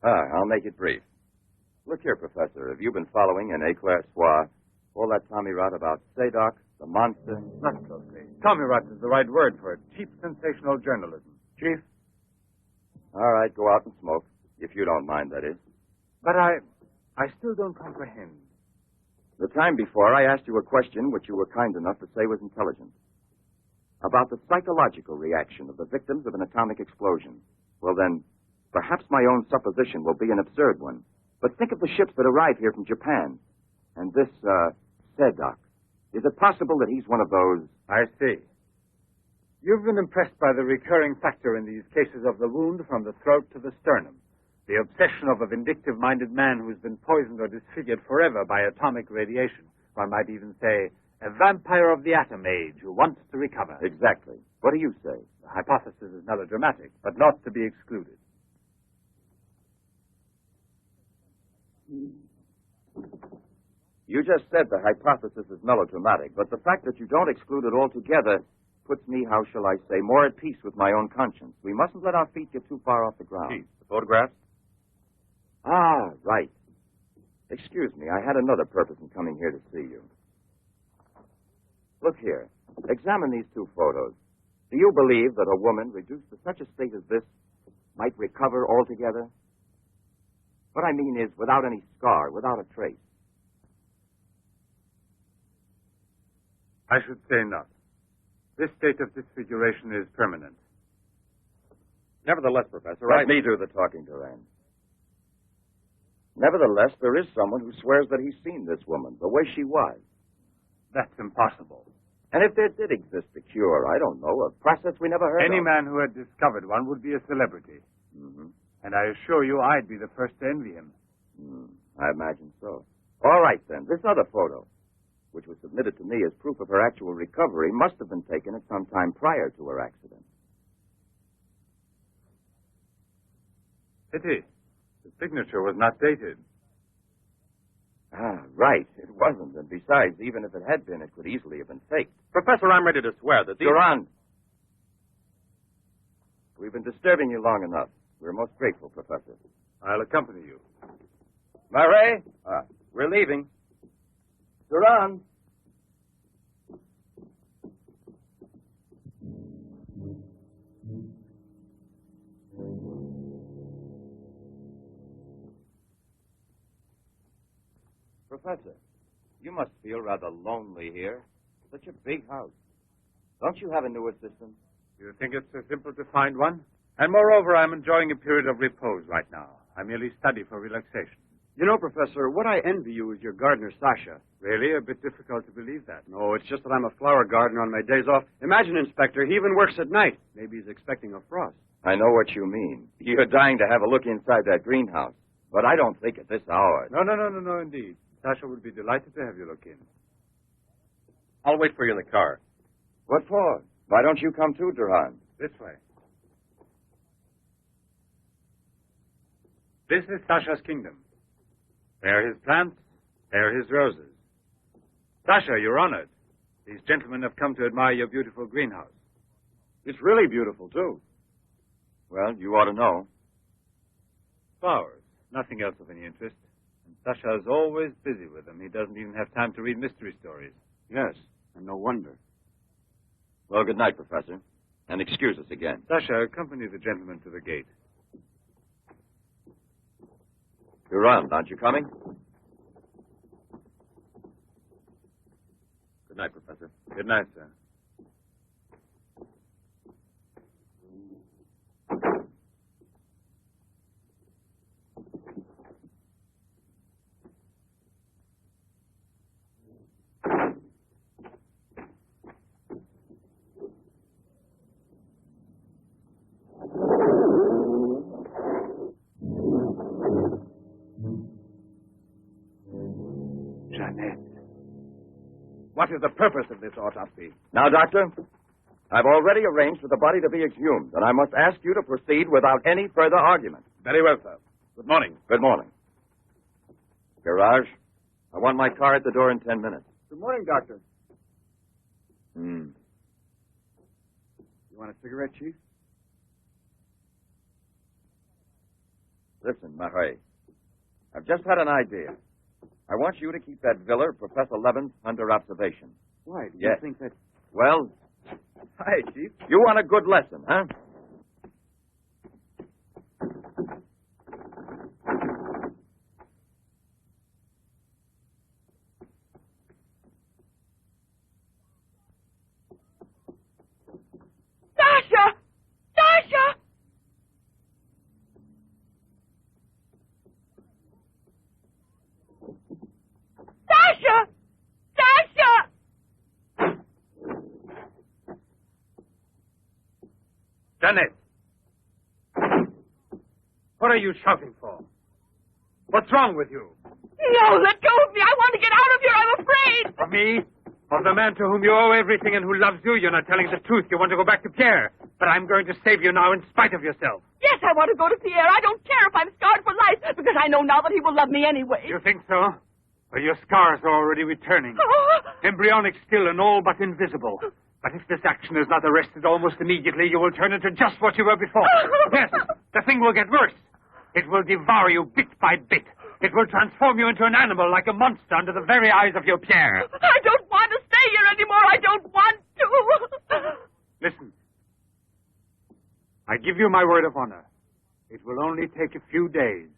I'll make it brief. Look here, Professor. Have you been following in Éclair Soir all that Tommy rot about Sadok, the monster? Not closely. Tommy rot is the right word for it. Cheap, sensational journalism. Chief? All right, go out and smoke. If you don't mind, that is. But I still don't comprehend. The time before, I asked you a question which you were kind enough to say was intelligent. About the psychological reaction of the victims of an atomic explosion. Well, then, perhaps my own supposition will be an absurd one. But think of the ships that arrive here from Japan. And this, Sadok. Is it possible that he's one of those? I see. You've been impressed by the recurring factor in these cases of the wound from the throat to the sternum. The obsession of a vindictive-minded man who's been poisoned or disfigured forever by atomic radiation. One might even say, a vampire of the atom age who wants to recover. Exactly. What do you say? The hypothesis is melodramatic, but not to be excluded. You just said the hypothesis is melodramatic, but the fact that you don't exclude it altogether puts me, how shall I say, more at peace with my own conscience. We mustn't let our feet get too far off the ground. Chief, the photographs? Ah, right. Excuse me, I had another purpose in coming here to see you. Look here. Examine these two photos. Do you believe that a woman reduced to such a state as this might recover altogether? What I mean is without any scar, without a trace. I should say not. This state of disfiguration is permanent. Nevertheless, Professor, Let me do the talking, Duran. Nevertheless, there is someone who swears that he's seen this woman, the way she was. That's impossible. And if there did exist a cure, I don't know, a process we never heard Any of. man who had discovered one would be a celebrity. Mm-hmm. And I assure you I'd be the first to envy him. I imagine so. All right, then. This other photo, which was submitted to me as proof of her actual recovery, must have been taken at some time prior to her accident. Pity. The signature was not dated. Ah, right. It wasn't. And besides, even if it had been, it could easily have been faked. Professor, I'm ready to swear that these... Durand! We've been disturbing you long enough. We're most grateful, Professor. I'll accompany you. Murray! We're leaving. Durand! Professor, you must feel rather lonely here. Such a big house. Don't you have a new assistant? You think it's so simple to find one? And moreover, I'm enjoying a period of repose right now. I merely study for relaxation. You know, Professor, what I envy you is your gardener, Sasha. Really? A bit difficult to believe that. No, it's just that I'm a flower gardener on my days off. Imagine, Inspector, he even works at night. Maybe he's expecting a frost. I know what you mean. You're dying to have a look inside that greenhouse. But I don't think at this hour. No, indeed. Sasha would be delighted to have you look in. I'll wait for you in the car. What for? Why don't you come too, Durand? This way. This is Sasha's kingdom. There are his plants, there are his roses. Sasha, you're honored. These gentlemen have come to admire your beautiful greenhouse. It's really beautiful, too. Well, you ought to know. Flowers, nothing else of any interest. And Sasha is always busy with them. He doesn't even have time to read mystery stories. Yes, and no wonder. Well, good night, Professor. And excuse us again. Sasha, accompany the gentleman to the gate. Durand, aren't you coming? Good night, Professor. Good night, sir. What is the purpose of this autopsy? Now, Doctor, I've already arranged for the body to be exhumed, and I must ask you to proceed without any further argument. Very well, sir. Good morning. Good morning. Garage, I want my car at the door in 10 minutes. Good morning, Doctor. You want a cigarette, Chief? Listen, Marais, I've just had an idea. I want you to keep that villa of Professor Levin under observation. Why? Do Yes. you think that... Well, Hi, Chief. you want a good lesson, huh? Sasha! Sasha! Sasha! Sasha! Janet! What are you shouting for? What's wrong with you? No, let go of me. I want to get out of here. I'm afraid. Of me? Of the man to whom you owe everything and who loves you? You're not telling the truth. You want to go back to Pierre. But I'm going to save you now in spite of yourself. Yes, I want to go to Pierre. I don't care if I'm scarred for life, because I know now that he will love me anyway. You think so? Well, your scars are already returning. Embryonic still and all but invisible. But if this action is not arrested almost immediately, you will turn into just what you were before. Yes, the thing will get worse. It will devour you bit by bit. It will transform you into an animal, like a monster, under the very eyes of your Pierre. I don't want to stay here anymore. I don't want to. Listen. I give you my word of honor. It will only take a few days,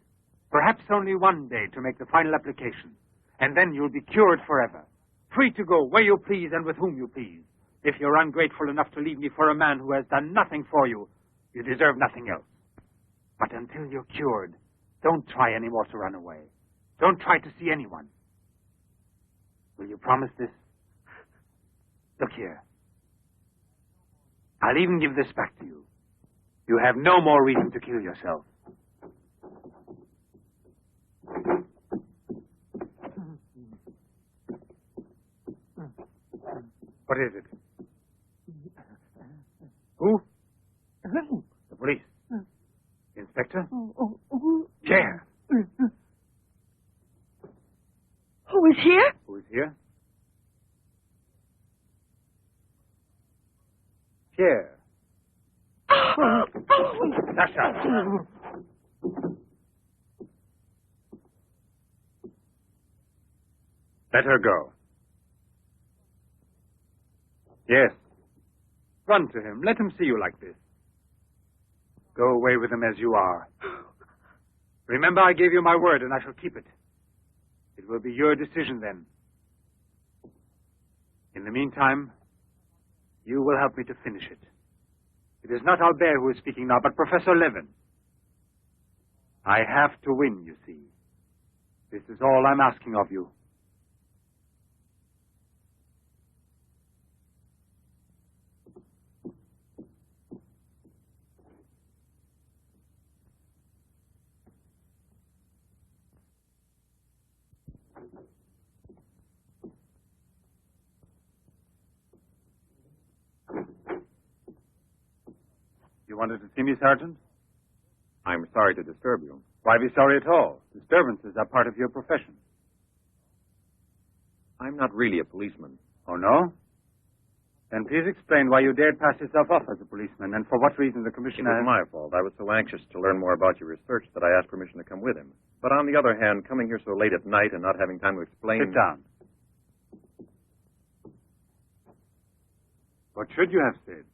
perhaps only one day, to make the final application. And then you'll be cured forever, free to go where you please and with whom you please. If you're ungrateful enough to leave me for a man who has done nothing for you, you deserve nothing else. But until you're cured, don't try any more to run away. Don't try to see anyone. Will you promise this? Look here. I'll even give this back to you. You have no more reason to kill yourself. What is it? Who? The police. Inspector? Pierre. Who is here? Who is here? Pierre. Sasha. Let her go. Yes. Run to him. Let him see you like this. Go away with him as you are. Remember, I gave you my word, and I shall keep it. It will be your decision then. In the meantime, you will help me to finish it. It is not Albert who is speaking now, but Professor Levin. I have to win, you see. This is all I'm asking of you. You wanted to see me, Sergeant? I'm sorry to disturb you. Why be sorry at all? Disturbances are part of your profession. I'm not really a policeman. Oh, no? Then please explain why you dared pass yourself off as a policeman, and for what reason the commissioner... It was my fault. I was so anxious to learn more about your research that I asked permission to come with him. But on the other hand, coming here so late at night and not having time to explain... Sit down. What should you have said?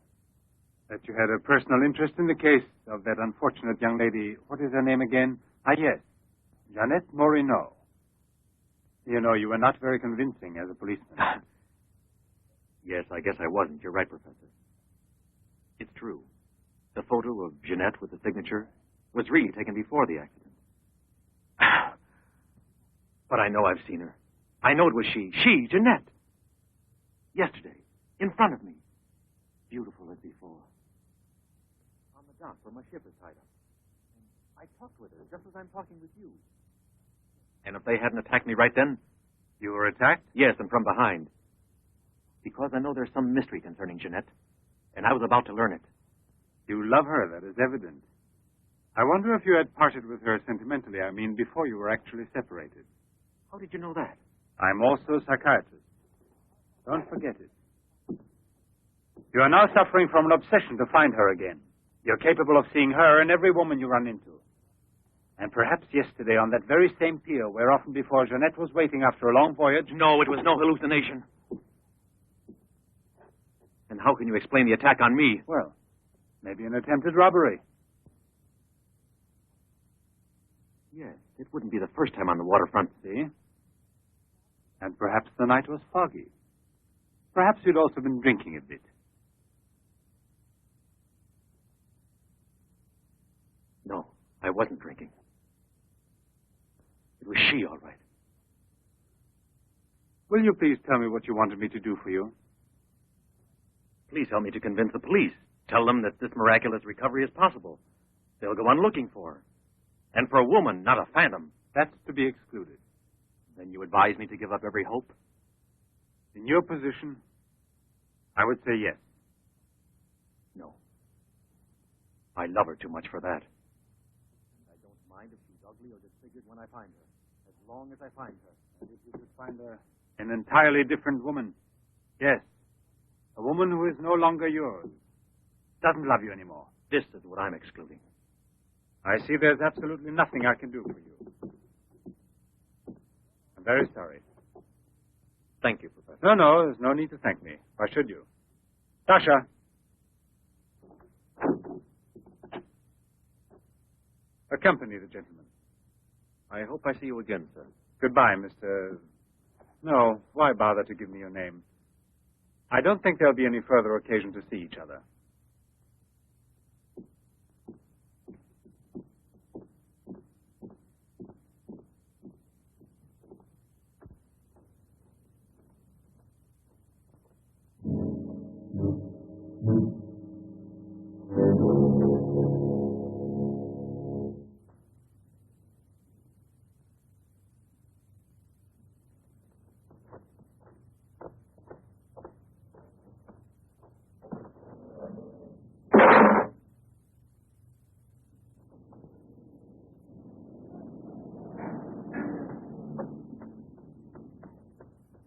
That you had a personal interest in the case of that unfortunate young lady. What is her name again? Ah, yes. Jeanette Morino. You know, you were not very convincing as a policeman. Yes, I guess I wasn't. You're right, Professor. It's true. The photo of Jeanette with the signature was really taken before the accident. But I know I've seen her. I know it was she. She, Jeanette. Yesterday, in front of me. Beautiful as before. On the dock where my ship is tied up. And I talked with her just as I'm talking with you. And if they hadn't attacked me right then... You were attacked? Yes, and from behind. Because I know there's some mystery concerning Jeanette, and I was about to learn it. You love her, that is evident. I wonder if you had parted with her sentimentally, I mean, before you were actually separated. How did you know that? I'm also a psychiatrist. Don't forget it. You are now suffering from an obsession to find her again. You're capable of seeing her and every woman you run into. And perhaps yesterday on that very same pier where often before Jeanette was waiting after a long voyage... No, it was no hallucination. And how can you explain the attack on me? Well, maybe an attempted robbery. Yes, it wouldn't be the first time on the waterfront. See? And perhaps the night was foggy. Perhaps you'd also been drinking a bit. No, I wasn't drinking. It was she, all right. Will you please tell me what you wanted me to do for you? Please help me to convince the police. Tell them that this miraculous recovery is possible. They'll go on looking for her. And for a woman, not a phantom. That's to be excluded. Then you advise me to give up every hope? In your position, I would say yes. No. I love her too much for that. And I don't mind if she's ugly or disfigured when I find her. As long as I find her. And if you could find an entirely different woman. Yes. A woman who is no longer yours. Doesn't love you anymore. This is what I'm excluding. I see there's absolutely nothing I can do for you. I'm very sorry. Thank you, Professor. No, there's no need to thank me. Why should you? Sasha. Accompany the gentleman. I hope I see you again, sir. Goodbye, Mr. No, why bother to give me your name? I don't think there'll be any further occasion to see each other.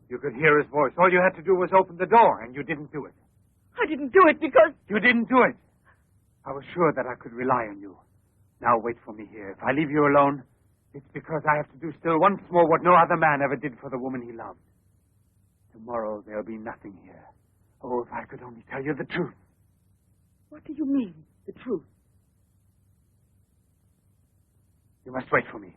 You could hear his voice. All you had to do was open the door, and you didn't do it. I didn't do it because... You didn't do it. I was sure that I could rely on you. Now wait for me here. If I leave you alone, it's because I have to do still once more what no other man ever did for the woman he loved. Tomorrow there'll be nothing here. Oh, if I could only tell you the truth. What do you mean, the truth? You must wait for me.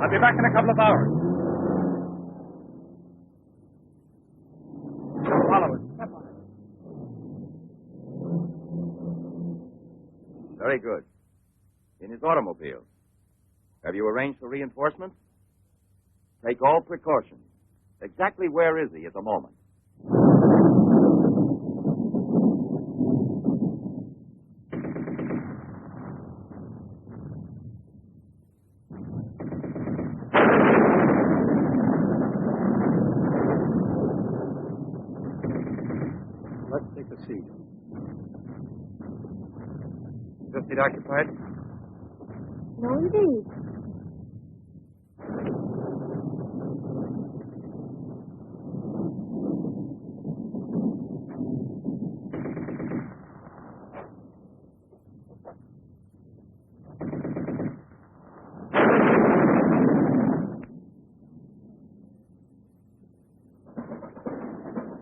I'll be back in a couple of hours. Follow it. Step on it. Very good. In his automobile. Have you arranged for reinforcements? Take all precautions. Exactly where is he at the moment? Let's take a seat. Is this seat occupied? No, indeed.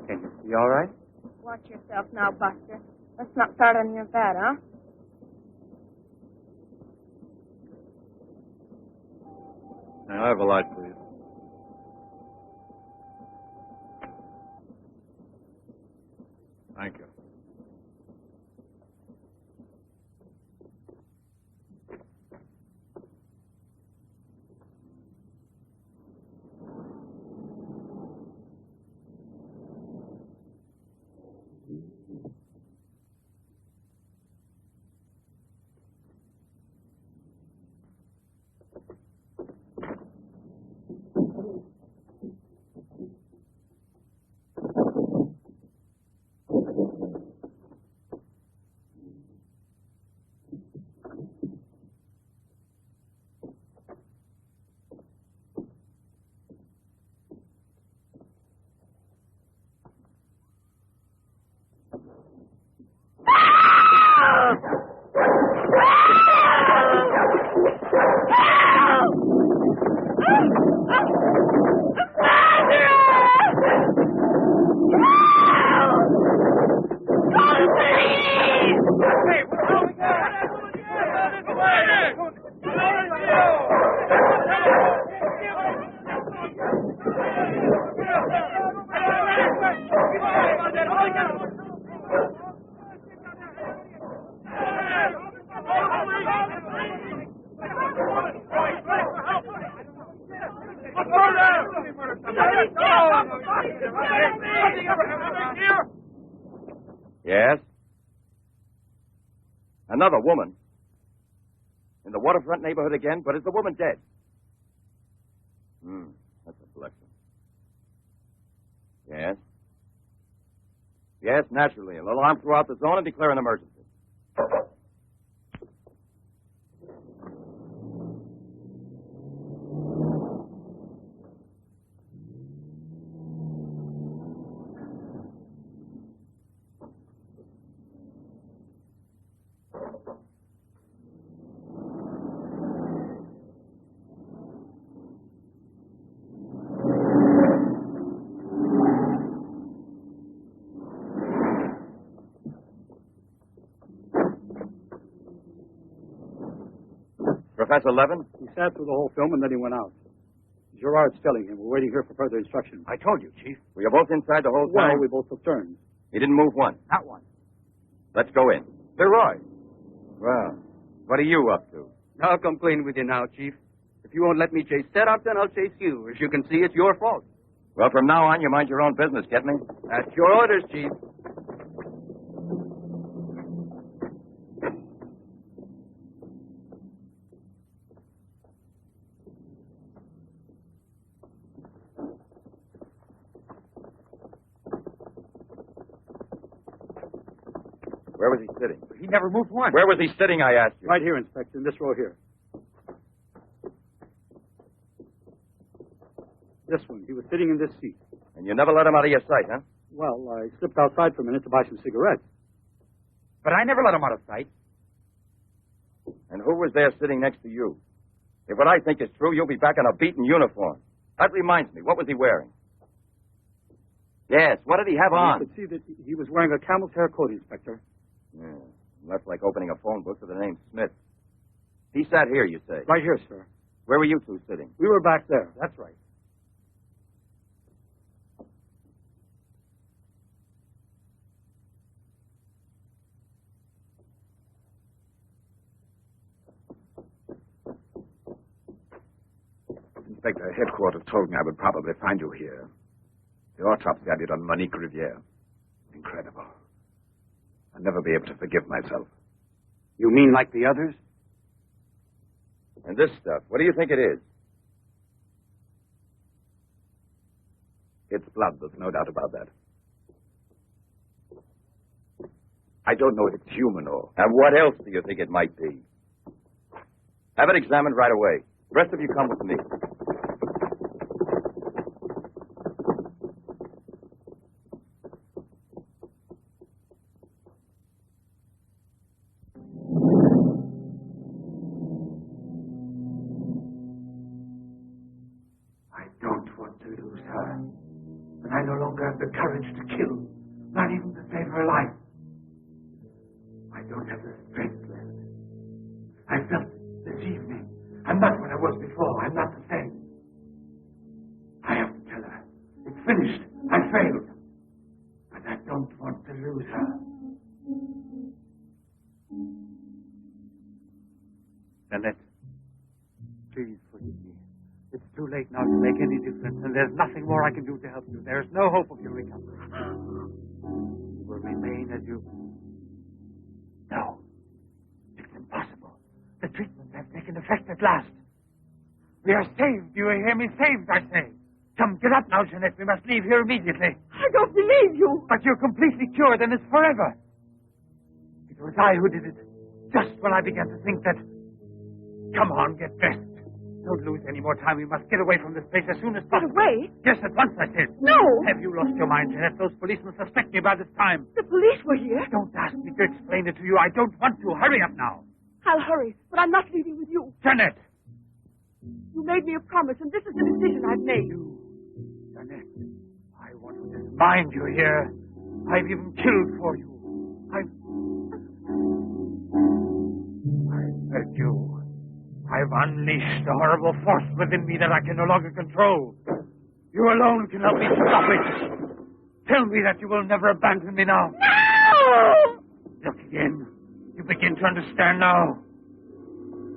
Can you see all right? Watch yourself now, Buster. Let's not start on your bed, huh? May I have a light, please? Thank you. Another woman? In the waterfront neighborhood again? But is the woman dead? That's a blessing. Yes? Yes, naturally. A little arm throughout the zone and declare an emergency. Professor Levin? He sat through the whole film and then he went out. Gerard's telling him. We're waiting here for further instructions. I told you, Chief. Were you both inside the whole time? Well, we both took turns. He didn't move once. Not one. Let's go in. Leroy. Well, what are you up to? I'll come clean with you now, Chief. If you won't let me chase Seraph, then I'll chase you. As you can see, it's your fault. Well, from now on, you mind your own business, get me? That's your orders, Chief. Where was he sitting? He never moved once. Where was he sitting, I asked you? Right here, Inspector, in this row here. This one. He was sitting in this seat. And you never let him out of your sight, huh? Well, I slipped outside for a minute to buy some cigarettes. But I never let him out of sight. And who was there sitting next to you? If what I think is true, you'll be back in a beaten uniform. That reminds me, what was he wearing? Yes, what did he have on? You could see that he was wearing a camel's hair coat, Inspector. Yeah, that's like opening a phone book with the name Smith. He sat here, you say? Right here, sir. Where were you two sitting? We were back there. That's right. Inspector, headquarters told me I would probably find you here. The autopsy I did on Monique Riviere. Incredible. I'll never be able to forgive myself. You mean like the others? And this stuff, what do you think it is? It's blood, there's no doubt about that. I don't know if it's human or... And what else do you think it might be? Have it examined right away. The rest of you come with me. I don't want to lose her. And I no longer have the courage to kill, not even to save her life. I don't have the strength left. I felt this evening. I'm not what I was before. I'm not the same. I have to tell her. It's finished. I failed. But I don't want to lose her. Annette, please forgive me. It's too late now to make any difference, and there's nothing more I can do to help you. There's no hope of your recovery. You will remain as you... No. It's impossible. The treatment has taken effect at last. We are saved. Do you hear me? Saved, I say. Come, get up now, Jeanette. We must leave here immediately. I don't believe you. But you're completely cured, and it's forever. It was I who did it. Just when I began to think that... Come on, get dressed. Don't lose any more time. We must get away from this place as soon as possible. Get away? Yes, at once, I said. No. Have you lost your mind, Jeanette? Those policemen suspect me by this time. The police were here. Don't ask me to explain it to you. I don't want to. Hurry up now. I'll hurry, but I'm not leaving with you. Jeanette! You made me a promise, and this is the decision I've made. Jeanette, I want to dismind you here. I've even killed for you. I beg you. I've unleashed a horrible force within me that I can no longer control. You alone can help me stop it. Tell me that you will never abandon me now. No! Look again. You begin to understand now.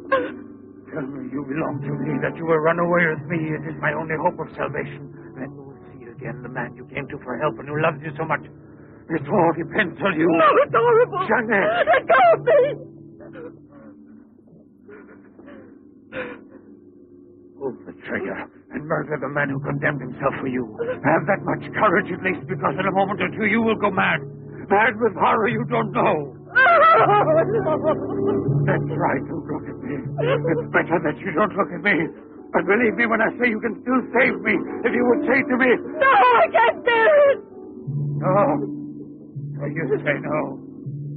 Tell me you belong to me, that you will run away with me. It is my only hope of salvation. Then you will see again the man you came to for help and who loves you so much. It all depends on you. No, it's horrible. Jeanette. Let go of me. Pull the trigger and murder the man who condemned himself for you. Have that much courage at least, because in a moment or two you will go mad. Mad with horror you don't know. That's right, don't look at me. It's better that you don't look at me. But believe me when I say you can still save me, if you would say to me... No, I can't bear it! No. So you say no.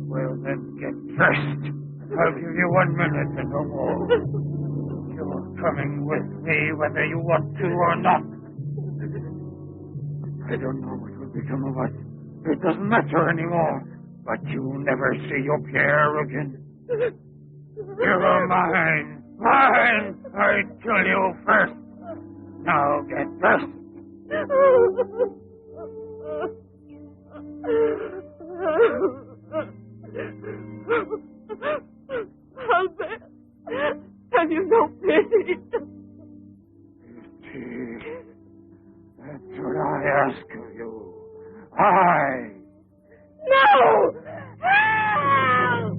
Well, then get dressed. I'll give you 1 minute and no more. You're coming with me whether you want to or not. I don't know what will become of us. It doesn't matter anymore. But you'll never see your Pierre again. You're mine. Mine! I'd kill you first. Now get dressed. Albert, have you no pity? Pity? That's what I ask of you. I... No! Help!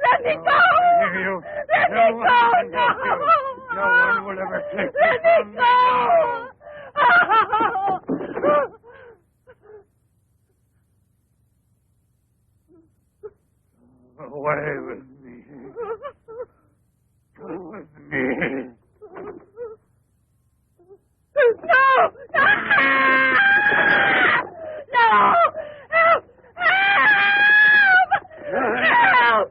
Let me go! Let me go! No one will ever take you Let me go! Away with me. Go with me. No! No! No! Help! Help!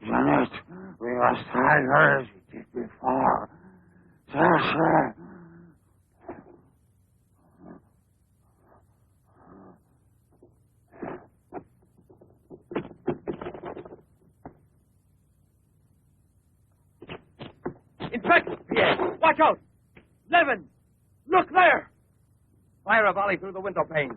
Jeanette, we must hide her as we did before. Sasha. Inspector! Yes. Watch out! Levin! Look there! Fire a volley through the window pane.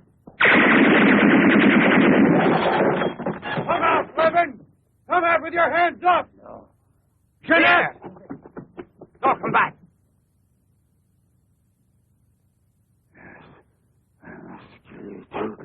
Come out, Levin! Come out with your hands up! No. Jeanette! No, come back. Yes, I must kill you too.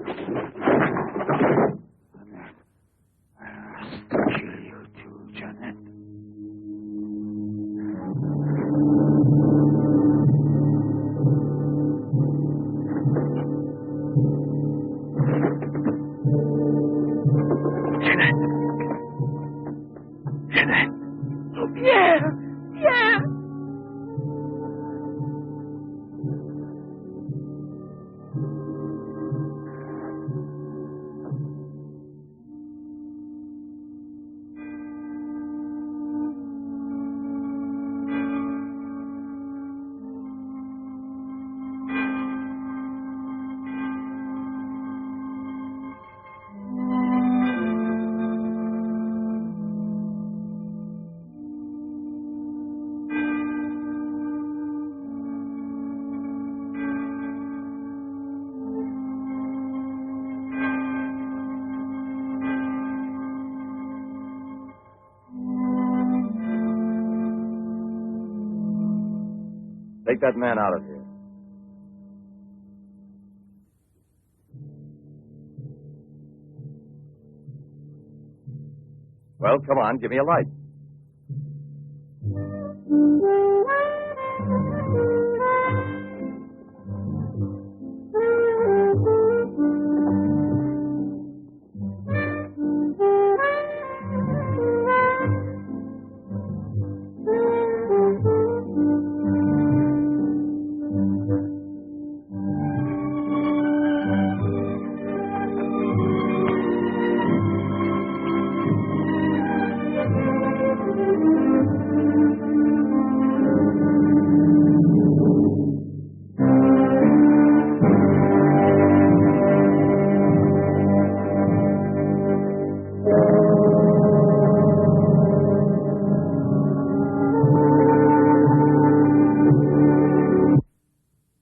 Take that man out of here. Well, come on, give me a light.